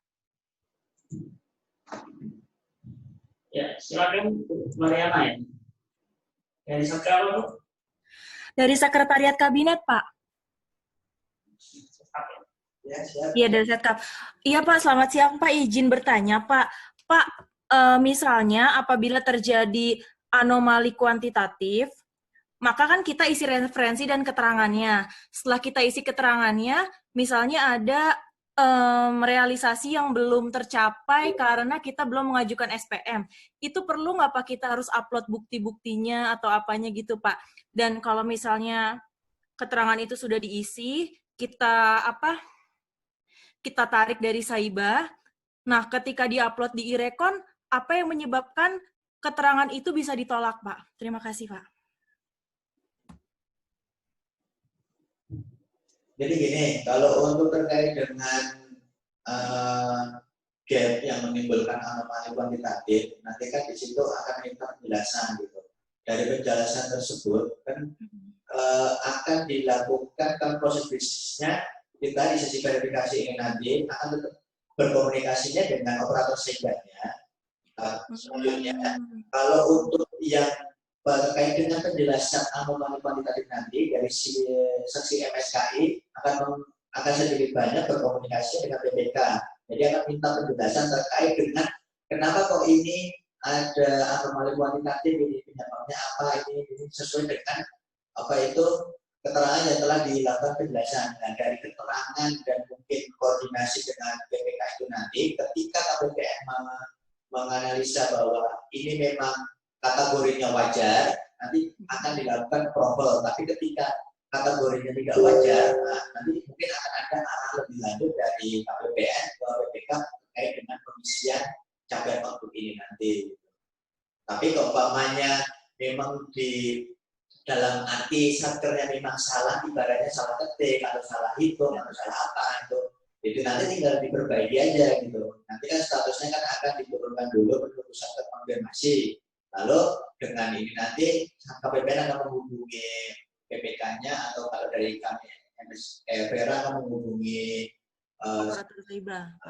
Ya, silakan Mariana ya. Dari Satker apa Bu? Dari Sekretariat Kabinet Pak. Ya, siap. Iya dari Setkap. Iya Pak, selamat siang Pak. Izin bertanya Pak. Pak, misalnya apabila terjadi anomali kuantitatif, maka kan kita isi referensi dan keterangannya. Setelah kita isi keterangannya, misalnya ada realisasi yang belum tercapai karena kita belum mengajukan SPM. Itu perlu nggak Pak kita harus upload bukti-buktinya atau apanya gitu Pak? Dan kalau misalnya keterangan itu sudah diisi, kita tarik dari Saibah. Nah, ketika diupload di iRekon, apa yang menyebabkan keterangan itu bisa ditolak, Pak? Terima kasih, Pak. Jadi gini, kalau untuk terkait dengan gap yang menimbulkan anomali kuantitatif, nanti kan di situ akan minta penjelasan gitu. Dari penjelasan tersebut kan akan dilakukan kan proses bisnisnya. Kita di sesi verifikasi ini nanti akan tetap berkomunikasinya dengan operator seiganya. Selanjutnya, kalau untuk yang terkait dengan penjelasan anomali kuantitatif nanti dari seksi MSKI akan sedikit banyak berkomunikasi dengan BPK. Jadi akan minta penjelasan terkait dengan kenapa kok ini ada anomali kuantitatif, ini penyebabnya apa, ini sesuai dengan keterangan yang telah dilakukan penjelasan. Nah, dari keterangan dan mungkin koordinasi dengan BPK itu nanti, ketika KPPN menganalisa bahwa ini memang kategorinya wajar, nanti akan dilakukan approval. Tapi ketika kategorinya tidak wajar, nah, nanti mungkin akan ada arah lebih lanjut dari KPPN ke BPK terkait dengan pengisian capaian output ini nanti. Tapi keumpamanya memang di dalam arti satkernya memang salah, ibaratnya salah ketik atau salah hitung atau salah apa itu nanti tinggal diperbaiki aja gitu. Nanti kan statusnya kan akan diturunkan dulu menunggu satker konfirmasi. Lalu dengan ini nanti KPPN akan menghubungi PPK-nya atau kalau dari kami Vera akan menghubungi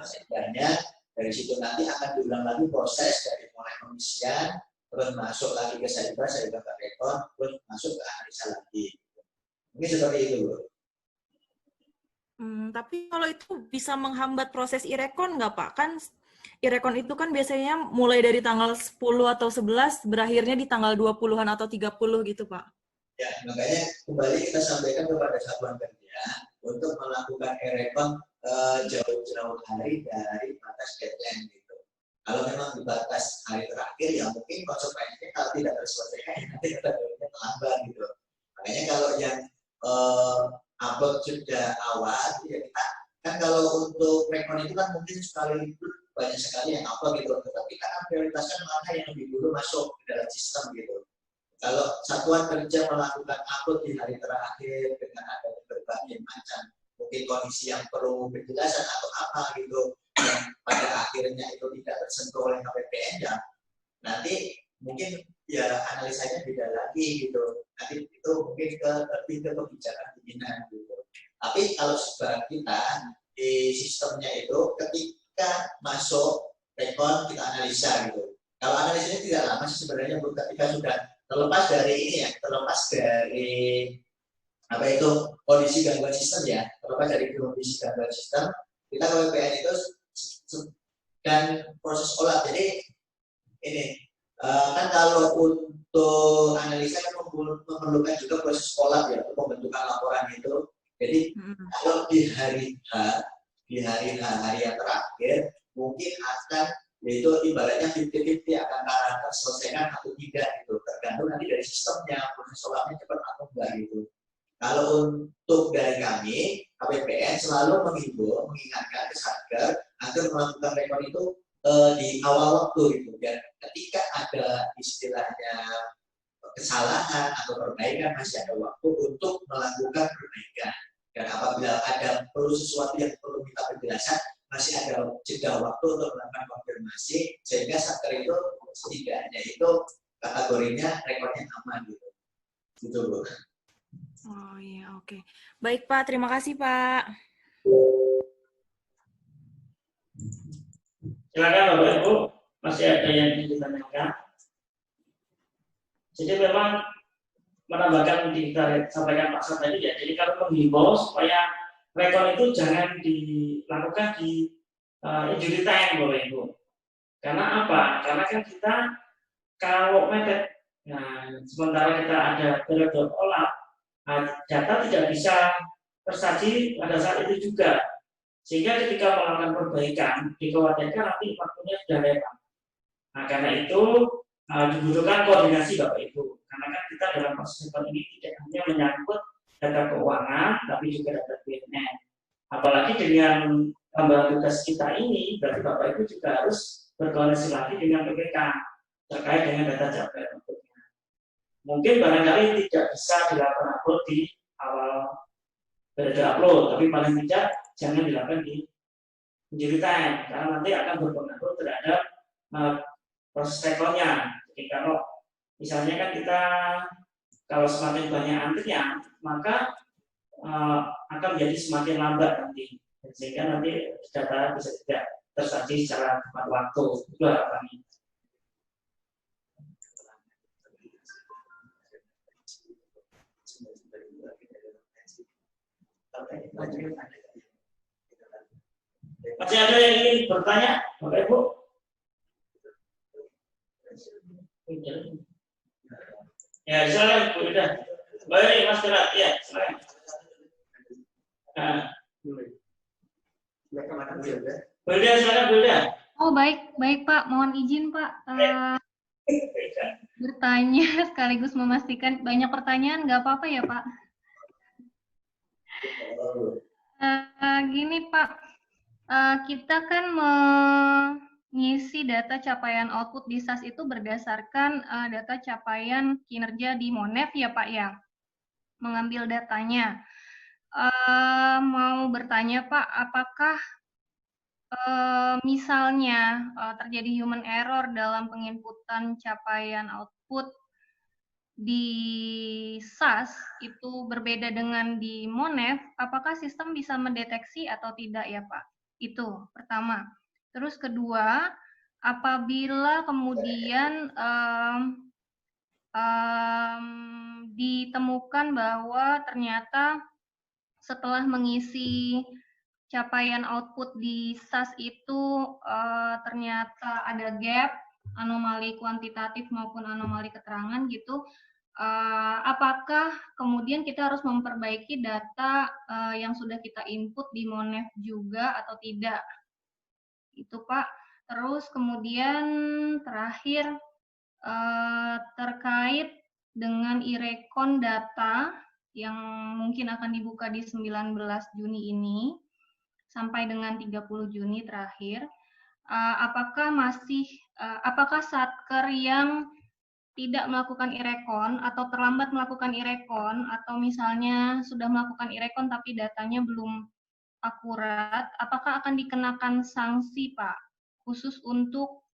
sebenarnya dari situ nanti akan diulang lagi proses dari mulai pengisian terus masuk lagi ke Saibah ke rekon, terus masuk ke analisa lagi. Mungkin seperti itu, Bu. Tapi kalau itu bisa menghambat proses irekon nggak Pak? Kan irekon itu kan biasanya mulai dari tanggal 10 atau 11, berakhirnya di tanggal 20-an atau 30 gitu Pak. Ya, makanya kembali kita sampaikan kepada satuan kerja untuk melakukan irekon jauh-jauh hari dari batas deadline gitu. Kalau memang di batas hari terakhir, ya mungkin konsekuensinya kalau tidak terselesaikan, nanti kategorinya terlambat gitu. Makanya kalau yang upload sudah awal, ya kita kan kalau untuk rekon itu kan mungkin sekali banyak sekali yang upload gitu, tetapi kita akan prioritaskan mana yang lebih dulu masuk ke dalam sistem gitu. Kalau satuan kerja melakukan upload di hari terakhir dengan ada berbagai macam mungkin kondisi yang perlu penjelasan atau apa gitu, yang pada akhirnya itu tidak tersentuh oleh KPPN, ya nanti mungkin ya analisanya beda lagi gitu. Nanti itu mungkin lebih ke kebijakan pimpinan gitu. Tapi kalau sebagai kita di sistemnya itu ketika masuk rekon kita analisa gitu. Kalau analisanya tidak lama sih sebenarnya, ketika sudah terlepas dari ini ya, terlepas dari apa itu kondisi gangguan sistem ya, terlepas dari kondisi gangguan sistem, kita KPPN itu dan proses olah. Jadi ini kan kalau untuk analisa kan memerlukan juga proses olah ya, untuk pembentukan laporan itu. Jadi kalau di hari hari yang terakhir mungkin akan yaitu ibaratnya 50-50 akan terselesaikan atau tidak gitu, tergantung nanti dari sistemnya, proses olahnya cepat atau enggak gitu. Kalau untuk dari kami KPPN selalu mengingatkan ke Satker agar melakukan rekon itu di awal waktu gitu, dan ketika ada istilahnya kesalahan atau perbaikan masih ada waktu untuk melakukan perbaikan, dan apabila ada perlu sesuatu yang perlu minta penjelasan masih ada jeda waktu untuk melakukan konfirmasi, sehingga Satker itu setidaknya itu kategorinya rekodnya aman gitu. Gitu Bu. Oh iya, oke. Baik Pak, terima kasih Pak. Silakan Bapak Ibu, masih ada yang ingin ditanyakan? Jadi memang menambahkan kita sampaikan Pak Sat tadi ya, jadi kalau menghimbau supaya rekon itu jangan dilakukan di injury time Bapak Ibu. Karena apa? Karena kan kita kalau mepet, nah sementara kita ada periode olah, data tidak bisa tersaji pada saat itu juga. Sehingga ketika melakukan perbaikan, dikhawatirkan nanti waktunya sudah lewat. Nah, karena itu dibutuhkan koordinasi Bapak Ibu. Karena kan kita dalam proses ini tidak hanya menyangkut data keuangan, tapi juga data BNN. Apalagi dengan tambahan tugas kita ini, berarti Bapak Ibu juga harus berkoordinasi lagi dengan PPK terkait dengan data capaian outputnya. Mungkin barangkali tidak bisa dilakukan upload di awal periode upload, tapi paling tidak jangan dilakukan di injury time, karena nanti akan berpengaruh terhadap proses rekonnya. Jadi kalau misalnya kan kita kalau semakin banyak antrian, maka akan menjadi semakin lambat nanti, sehingga nanti data bisa tidak tersaji secara tepat waktu. Itu harapannya. Masih ada yang ingin bertanya, Bapak Ibu? Ya, silakan Bu Ida. Baik, Mas Berat, ya, silakan. Bu Ida, silakan Bu Ida. Oh baik Pak, mohon izin Pak bertanya sekaligus memastikan banyak pertanyaan, nggak apa-apa ya Pak? Gini Pak, kita kan mengisi data capaian output di SAS itu berdasarkan data capaian kinerja di Monef ya Pak ya, mengambil datanya. Mau bertanya Pak, apakah misalnya terjadi human error dalam penginputan capaian output di SAS itu berbeda dengan di Monef, apakah sistem bisa mendeteksi atau tidak ya Pak? Itu pertama. Terus kedua, apabila kemudian ditemukan bahwa ternyata setelah mengisi capaian output di SAS itu ternyata ada gap, anomali kuantitatif maupun anomali keterangan gitu, apakah kemudian kita harus memperbaiki data yang sudah kita input di Monef juga atau tidak? Itu Pak. Terus kemudian terakhir terkait dengan irekon data yang mungkin akan dibuka di 19 Juni ini sampai dengan 30 Juni terakhir, apakah satker yang tidak melakukan irekon atau terlambat melakukan irekon atau misalnya sudah melakukan irekon tapi datanya belum akurat, apakah akan dikenakan sanksi Pak khusus untuk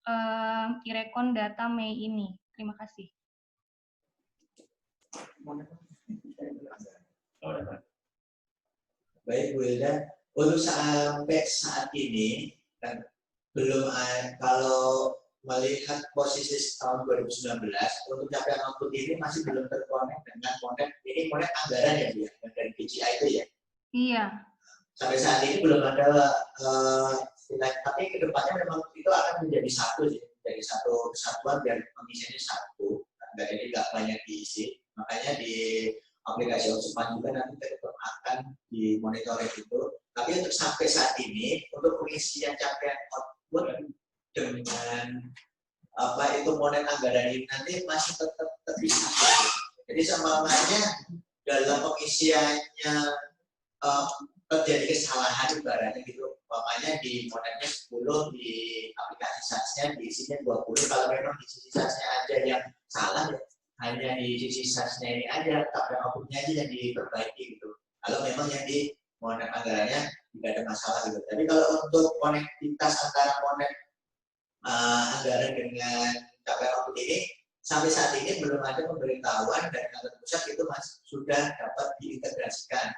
irekon data Mei ini? Terima kasih. Baik Bu Hilda, untuk sampai saat ini kan belum kalau melihat posisi tahun 2019 untuk capaian output ini masih belum terkonek dengan Monef. Ini Monef anggaran ya Bu ya, dari BCA itu ya. Iya. Sampai saat ini belum ada tapi kedepannya memang itu akan menjadi satu sih, jadi satu kesatuan biar pengisiannya satu, jadi nggak banyak diisi. Makanya di aplikasi Osupan juga nanti tetap akan dimonitoring itu. Tapi untuk sampai saat ini untuk pengisian capaian output dengan itu Monef anggaran ini nanti masih tetap terpisah. Jadi semuanya dalam pengisiannya terjadi kesalahan ibaratnya gitu. Makanya di Monefnya 10, di aplikasi SAS-nya diisinya 20. Kalau memang di sisi SAS-nya ada yang salah ya, hanya di sisi SAS-nya ini aja, tapi output-nya aja yang diperbaiki gitu. Kalau memang yang di Monef anggarannya tidak ada masalah gitu. Tapi kalau untuk konektivitas antara Monef anggaran dengan capaian output ini sampai saat ini belum ada pemberitahuan dari kantor pusat itu sudah dapat diintegrasikan.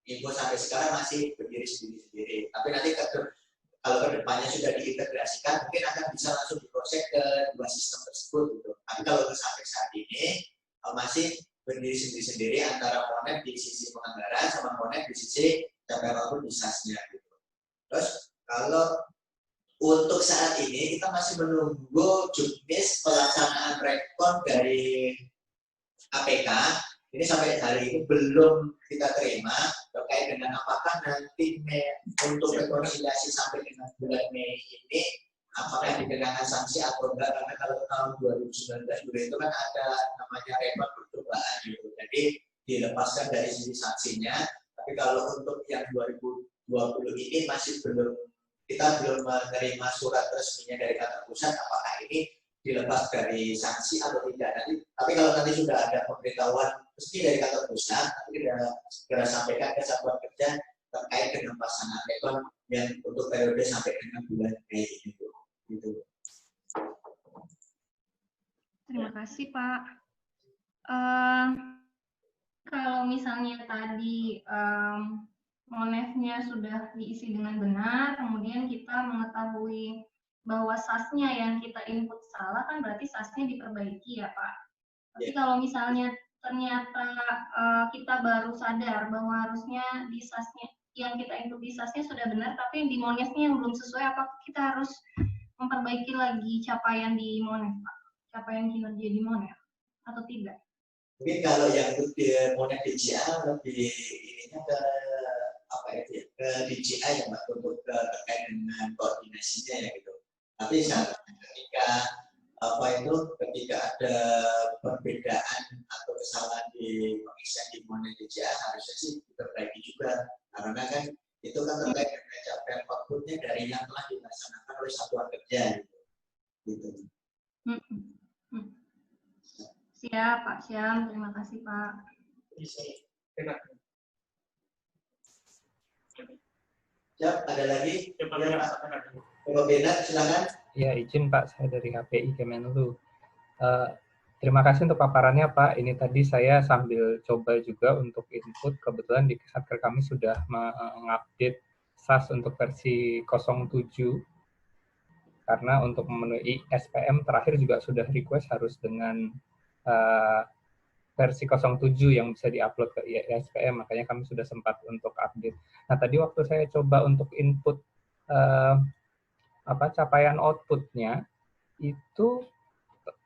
Info sampai sekarang masih berdiri sendiri-sendiri. Tapi nanti kalau ke depannya sudah diintegrasikan, mungkin akan bisa langsung diproses ke dua sistem tersebut. Gitu. Tapi kalau sampai saat ini masih berdiri sendiri-sendiri antara Monef di sisi penganggaran sama Monef di sisi capaian output di SAS-nya. Gitu. Terus kalau untuk saat ini kita masih menunggu juknis pelaksanaan rekon dari APK. Ini sampai hari ini belum kita terima terkait dengan apakah nanti untuk rekonsiliasi sampai dengan bulan Mei ini apakah dikenakan sanksi atau enggak, karena kalau tahun 2019 dulu itu kan ada namanya rekon percobaan gitu. Jadi dilepaskan dari sisi sanksinya, tapi kalau untuk yang 2020 ini masih kita belum menerima surat resminya dari kantor pusat apakah ini dilepas dari sanksi atau tidak. Tapi kalau nanti sudah ada pemberitahuan resmi dari kantor pusat, nanti kita segera sampaikan ke satuan kerja terkait dengan pelaksanaan rekon yang untuk periode sampai dengan bulan Mei ini. Gitu. Terima kasih Pak. Kalau misalnya tadi Monefnya sudah diisi dengan benar, kemudian kita mengetahui bahwa SAS-nya yang kita input salah, kan berarti SAS-nya diperbaiki ya Pak. Tapi kalau misalnya ternyata kita baru sadar bahwa harusnya di SAS-nya yang kita input di SAS-nya sudah benar, tapi di Monef-nya yang belum sesuai, apakah kita harus memperbaiki lagi capaian di Monef Pak? Capaian kinerja di Monef atau tidak? Mungkin kalau yang untuk di Monef DJA lebih ininya ke ke DJA ya Mbak, untuk terkait dengan koordinasinya ya gitu. Tapi ketika ketika ada perbedaan atau kesalahan di pengisian di Monef DJA harusnya sih diperbaiki juga, karena kan itu kan terkait dengan capaian outputnya dari yang telah dilaksanakan oleh satuan kerja gitu. Siap Pak Syam, terima kasih Pak. Siap, ada lagi? Coba Benat, silakan. Ya, izin Pak, saya dari HPI Kemenlu. Terima kasih untuk paparannya Pak. Ini tadi saya sambil coba juga untuk input. Kebetulan di Satker kami sudah mengupdate SAS untuk versi 07. Karena untuk memenuhi SPM terakhir juga sudah request harus dengan versi 07 yang bisa diupload ke ISPM, makanya kami sudah sempat untuk update. Nah, tadi waktu saya coba untuk input capaian outputnya, itu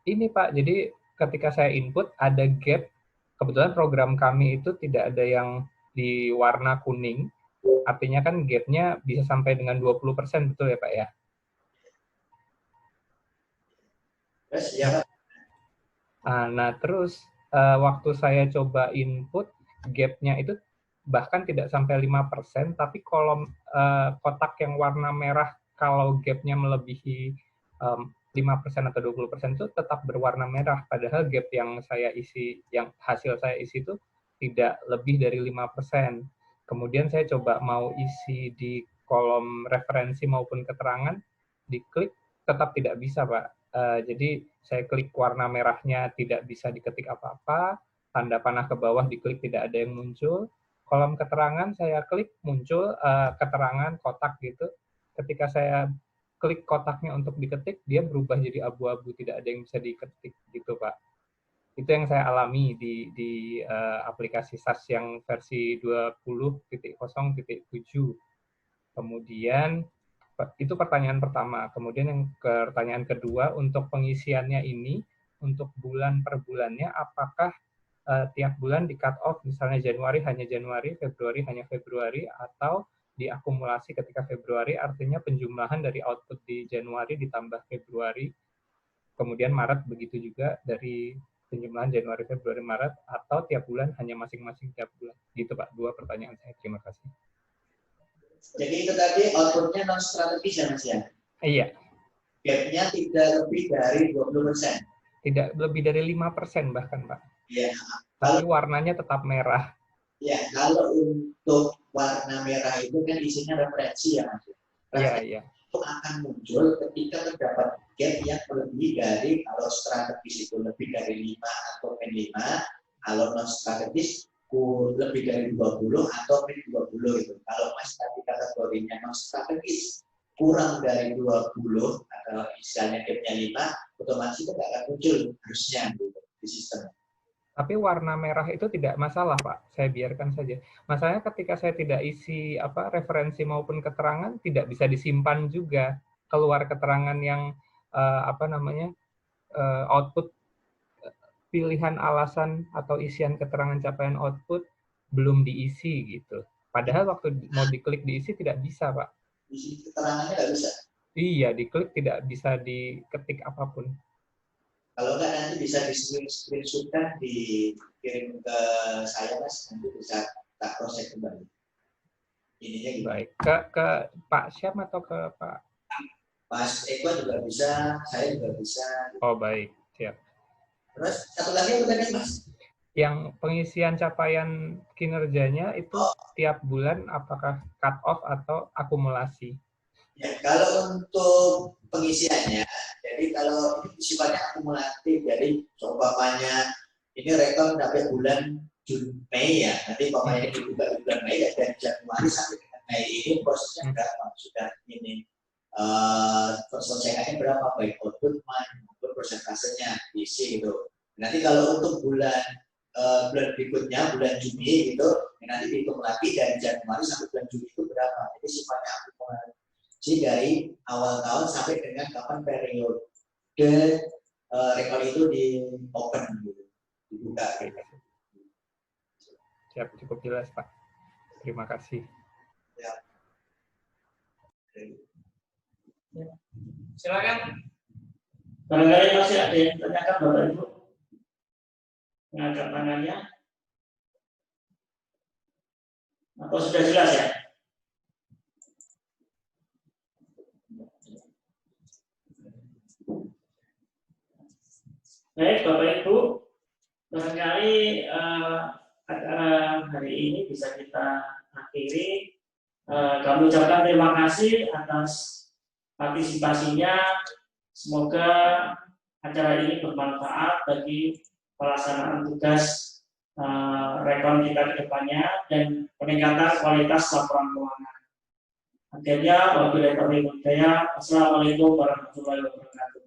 ini Pak, jadi ketika saya input ada gap, kebetulan program kami itu tidak ada yang di warna kuning, artinya kan gapnya bisa sampai dengan 20%, betul ya Pak ya? Nah, terus waktu saya coba input, gapnya itu bahkan tidak sampai 5%, tapi kolom kotak yang warna merah kalau gapnya melebihi 5% atau 20% itu tetap berwarna merah, padahal gap yang saya isi, yang hasil saya isi itu tidak lebih dari 5%. Kemudian saya coba mau isi di kolom referensi maupun keterangan, diklik tetap tidak bisa Pak. Jadi saya klik warna merahnya tidak bisa diketik apa-apa, tanda panah ke bawah diklik tidak ada yang muncul, kolom keterangan saya klik muncul keterangan kotak gitu. Ketika saya klik kotaknya untuk diketik, dia berubah jadi abu-abu, tidak ada yang bisa diketik gitu Pak. Itu yang saya alami di aplikasi SAS yang versi 20.0.7. Kemudian itu pertanyaan pertama. Kemudian yang pertanyaan kedua, untuk pengisiannya ini, untuk bulan per bulannya, apakah tiap bulan di cut off, misalnya Januari hanya Januari, Februari hanya Februari, atau diakumulasi ketika Februari, artinya penjumlahan dari output di Januari ditambah Februari, kemudian Maret begitu juga dari penjumlahan Januari, Februari, Maret, atau tiap bulan hanya masing-masing tiap bulan. Gitu Pak, 2 pertanyaan saya. Terima kasih. Jadi itu tadi outputnya non strategis ya Mas ya? Iya. Gapnya tidak lebih dari 20%. Tidak lebih dari 5% bahkan Pak. Iya. Tapi warnanya tetap merah. Ya, kalau untuk warna merah itu kan isinya referensi ya Mas. Iya. Itu akan muncul ketika terdapat gap yang lebih dari, kalau strategis itu lebih dari 5 atau min 5, kalau non strategis lebih dari 20 atau min 20 itu. Kalau Mas tadi kategorinya non strategis kurang dari 20 atau misalnya gapnya 5, otomatis itu nggak akan muncul harusnya gitu, di sistem. Tapi warna merah itu tidak masalah, Pak. Saya biarkan saja. Masalahnya ketika saya tidak isi referensi maupun keterangan, tidak bisa disimpan juga. Keluar keterangan yang output pilihan alasan atau isian keterangan capaian output belum diisi gitu. Padahal waktu mau diklik diisi tidak bisa, Pak. Isi keterangannya nggak bisa? Iya, diklik tidak bisa diketik apapun. Kalau nggak nanti bisa di-screenshot-kan, dikirim ke saya Mas, nanti bisa tak cross-check kembali. Ininya gitu. Baik, ke Pak Syam atau ke Pak? Mas Eko juga bisa, saya juga bisa. Oh baik, siap. Terus satu lagi apa tadi Mas? Yang pengisian capaian kinerjanya itu tiap bulan apakah cut off atau akumulasi? Ya, kalau untuk pengisiannya, jadi kalau ini sifatnya akumulatif, jadi umpamanya ini rekor sampai bulan Mei ya, nanti umpamanya dibuka di bulan Mei ya, dari Januari sampai dengan Mei ini prosesnya berapa, sudah ini selesaikannya berapa, baik output maupun persentasenya diisi gitu. Nanti kalau untuk bulan berikutnya, bulan Juni gitu, nanti dihitung lagi dari Januari sampai bulan Juni itu berapa, jadi sifatnya akumulatif. Jadi dari awal tahun sampai dengan kapan periode rekor itu di open gitu, dibuka. Siap, cukup jelas Pak. Terima kasih. Ya. Silakan. Barangkali masih ada yang tanyakan Bapak Ibu. Mengangkat tangannya. Atau sudah jelas ya? Baik, Bapak Ibu, barangkali acara hari ini bisa kita akhiri. Kami ucapkan terima kasih atas partisipasinya. Semoga acara ini bermanfaat bagi pelaksanaan tugas rekon kita ke depannya dan peningkatan kualitas laporan keuangan. Akhirnya, wabillahi taufiq wal hidayah. Assalamualaikum warahmatullahi wabarakatuh.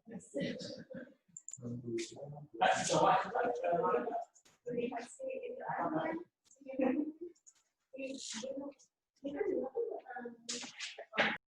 Nah, coba kita